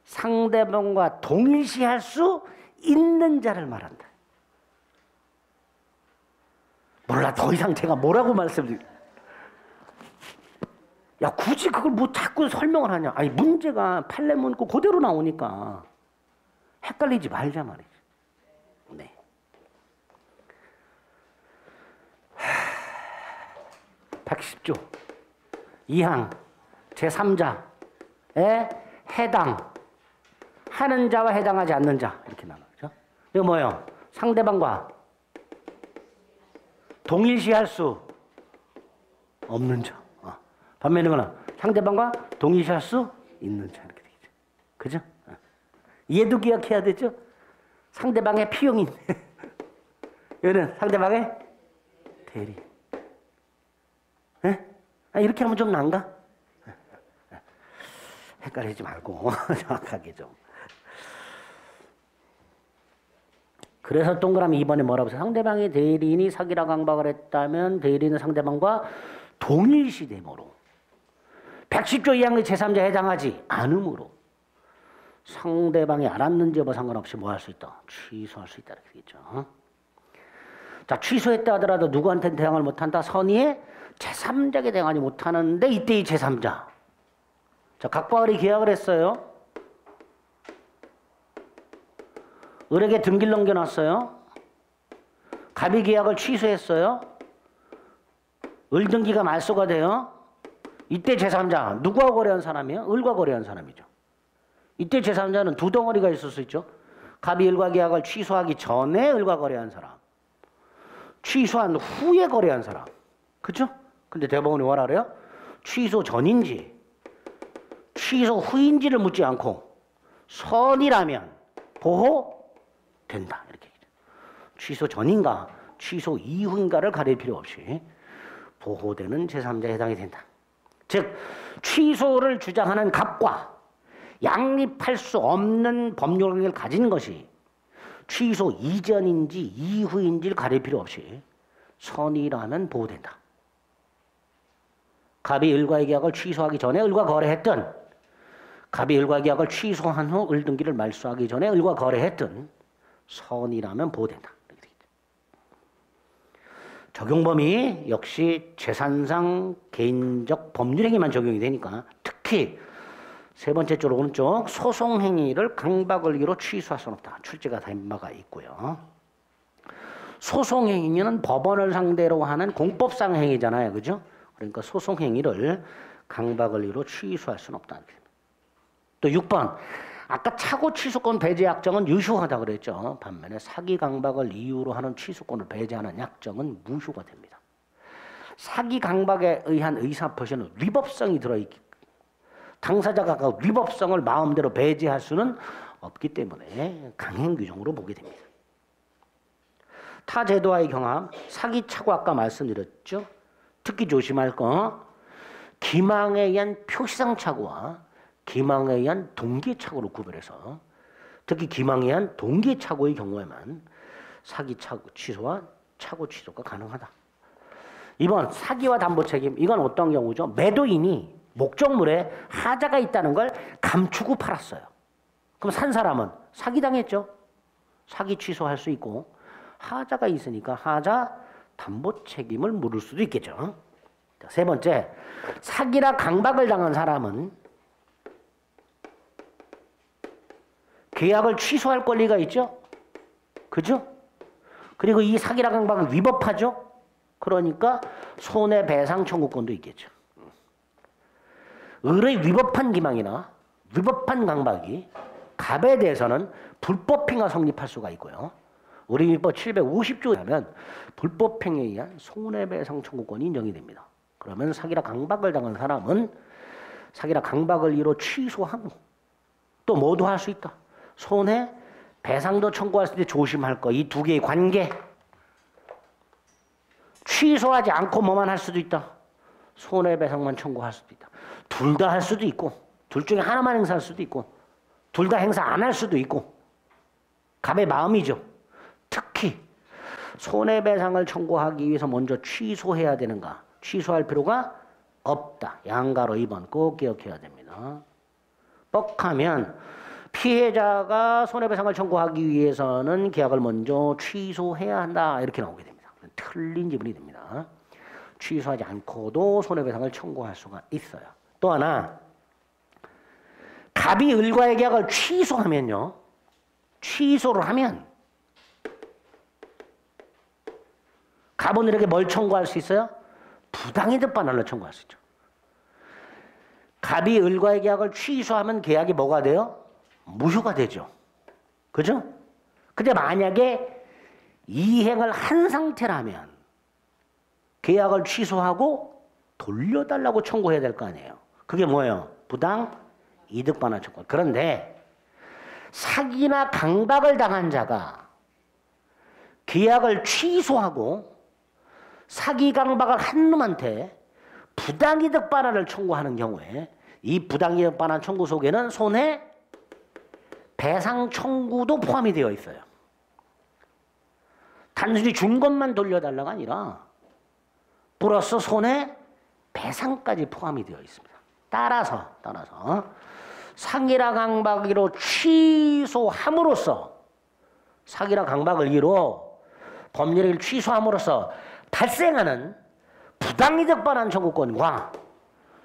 상대방과 동일시할 수 있는 자를 말한다. 몰라, 더 이상 제가 뭐라고 말씀드릴까요? 야, 굳이 그걸 뭐 자꾸 설명을 하냐? 아니, 문제가 판례 문구 그대로 나오니까 헷갈리지 말자 말이지. 네. 110조 2항 제3자에 해당하는 자와 해당하지 않는 자 이렇게 나누죠. 이거 뭐예요? 상대방과 동일시할 수 없는 자. 반면에 이거는 상대방과 동일시할 수 있는 자 이렇게 되겠죠. 그죠? 얘도 기억해야 되죠. 상대방의 피용인. 이거는 상대방의 대리. 네? 이렇게 하면 좀 난가? 헷갈리지 말고 정확하게 좀. 그래서 동그라미 2번에 뭐라고 해서 상대방의 대리인이 사기라 강박을 했다면 대리인은 상대방과 동일시되므로 110조 2항의 제3자에 해당하지 않으므로 상대방이 알았는지 여부 상관없이 뭐 할 수 있다? 취소할 수 있다. 이렇게 되겠죠. 자, 취소했다 하더라도 누구한테는 대항을 못한다? 선의의 제3자에게 대항하지 못하는데 이때 이 제3자. 자, 각과 을이 계약을 했어요. 을에게 등기를 넘겨놨어요. 갑이 계약을 취소했어요. 을 등기가 말소가 돼요. 이때 제3자 누구와 거래한 사람이에요? 을과 거래한 사람이죠. 이때 제3자는 두 덩어리가 있을 수 있죠. 갑이 을과 계약을 취소하기 전에 을과 거래한 사람, 취소한 후에 거래한 사람. 그죠? 근데 대법원이 뭐라 그래요? 취소 전인지 취소 후인지를 묻지 않고 선이라면 보호된다. 이렇게 얘기죠. 취소 전인가 취소 이후인가를 가릴 필요 없이 보호되는 제3자에 해당이 된다. 즉 취소를 주장하는 갑과 양립할 수 없는 법률을 가진 것이 취소 이전인지 이후인지를 가릴 필요 없이 선이라면 보호된다. 갑이 을과의 계약을 취소하기 전에 을과 거래했든 갑이 을과 계약을 취소한 후 을 등기를 말소하기 전에 을과 거래했든 선이라면 보호된다. 적용 범위 역시 재산상 개인적 법률행위만 적용이 되니까 특히 세 번째 줄 오른쪽 소송행위를 강박을 이유로 취소할 수는 없다. 출제가 된 바가 있고요. 소송행위는 법원을 상대로 하는 공법상 행위잖아요. 그죠? 그러니까 소송행위를 강박을 이유로 취소할 수는 없다. 또 6번 아까 차고 취소권 배제 약정은 유효하다 그랬죠. 반면에 사기 강박을 이유로 하는 취소권을 배제하는 약정은 무효가 됩니다. 사기 강박에 의한 의사표시는 위법성이 들어있기 당사자가 그 위법성을 마음대로 배제할 수는 없기 때문에 강행 규정으로 보게 됩니다. 타 제도와의 경합, 사기 착오 아까 말씀드렸죠. 특히 조심할 거 기망에 의한 표시상 착오와 기망에 의한 동기 착오로 구별해서 특히 기망에 의한 동기 착오의 경우에만 사기 착오 취소와 착오 취소가 가능하다. 이번 사기와 담보 책임 이건 어떤 경우죠? 매도인이 목적물에 하자가 있다는 걸 감추고 팔았어요. 그럼 산 사람은 사기당했죠. 사기 취소할 수 있고 하자가 있으니까 하자 담보 책임을 물을 수도 있겠죠. 자, 세 번째, 사기라 강박을 당한 사람은 계약을 취소할 권리가 있죠. 그죠? 그리고 이 사기라 강박을 위법하죠. 그러니까 손해배상 청구권도 있겠죠. 을의 위법한 기망이나 위법한 강박이 갑에 대해서는 불법행위가 성립할 수가 있고요. 우리 민법 750조에 하면 불법행위에 의한 손해배상 청구권이 인정이 됩니다. 그러면 사기라 강박을 당한 사람은 사기라 강박을 이유로 취소하고 또 뭐도 할 수 있다. 손해배상도 청구할 때 조심할 거. 이 두 개의 관계. 취소하지 않고 뭐만 할 수도 있다. 손해배상만 청구할 수도 있다. 둘 다 할 수도 있고 둘 중에 하나만 행사할 수도 있고 둘 다 행사 안 할 수도 있고 갑의 마음이죠. 특히 손해배상을 청구하기 위해서 먼저 취소해야 되는가? 취소할 필요가 없다. 양가로 2번 꼭 기억해야 됩니다. 뻑하면 피해자가 손해배상을 청구하기 위해서는 계약을 먼저 취소해야 한다. 이렇게 나오게 됩니다. 틀린 지문이 됩니다. 취소하지 않고도 손해배상을 청구할 수가 있어요. 또 하나, 갑이 을과의 계약을 취소하면요. 취소를 하면 갑은 을에게 뭘 청구할 수 있어요? 부당이득 반환을 청구할 수 있죠. 갑이 을과의 계약을 취소하면 계약이 뭐가 돼요? 무효가 되죠. 그죠? 근데 만약에 이행을 한 상태라면 계약을 취소하고 돌려달라고 청구해야 될 거 아니에요. 그게 뭐예요? 부당 이득 반환 청구. 그런데 사기나 강박을 당한 자가 계약을 취소하고 사기 강박을 한 놈한테 부당이득 반환을 청구하는 경우에 이 부당이득 반환 청구 속에는 손해배상 청구도 포함이 되어 있어요. 단순히 준 것만 돌려달라가 아니라 플러스 손해배상까지 포함이 되어 있습니다. 따라서 사기라 강박으로 취소함으로써 사기라 강박을 이유로 법률을 취소함으로써 발생하는 부당이득 반환 청구권과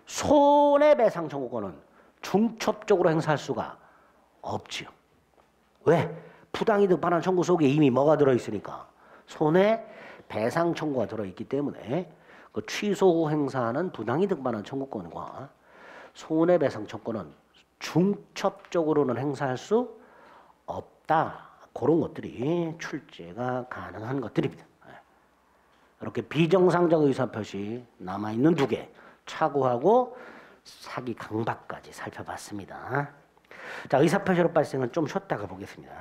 손해배상 청구권은 중첩적으로 행사할 수가 없지요. 왜? 부당이득 반환 청구 속에 이미 뭐가 들어있으니까 손해배상 청구가 들어있기 때문에 그 취소 후 행사하는 부당이득 반환 청구권과 손해배상 청구권은 중첩적으로는 행사할 수 없다. 그런 것들이 출제가 가능한 것들입니다. 이렇게 비정상적 의사표시 남아있는 두 개, 착오하고 사기 강박까지 살펴봤습니다. 자, 의사표시로 발생은 좀 쉬었다가 보겠습니다.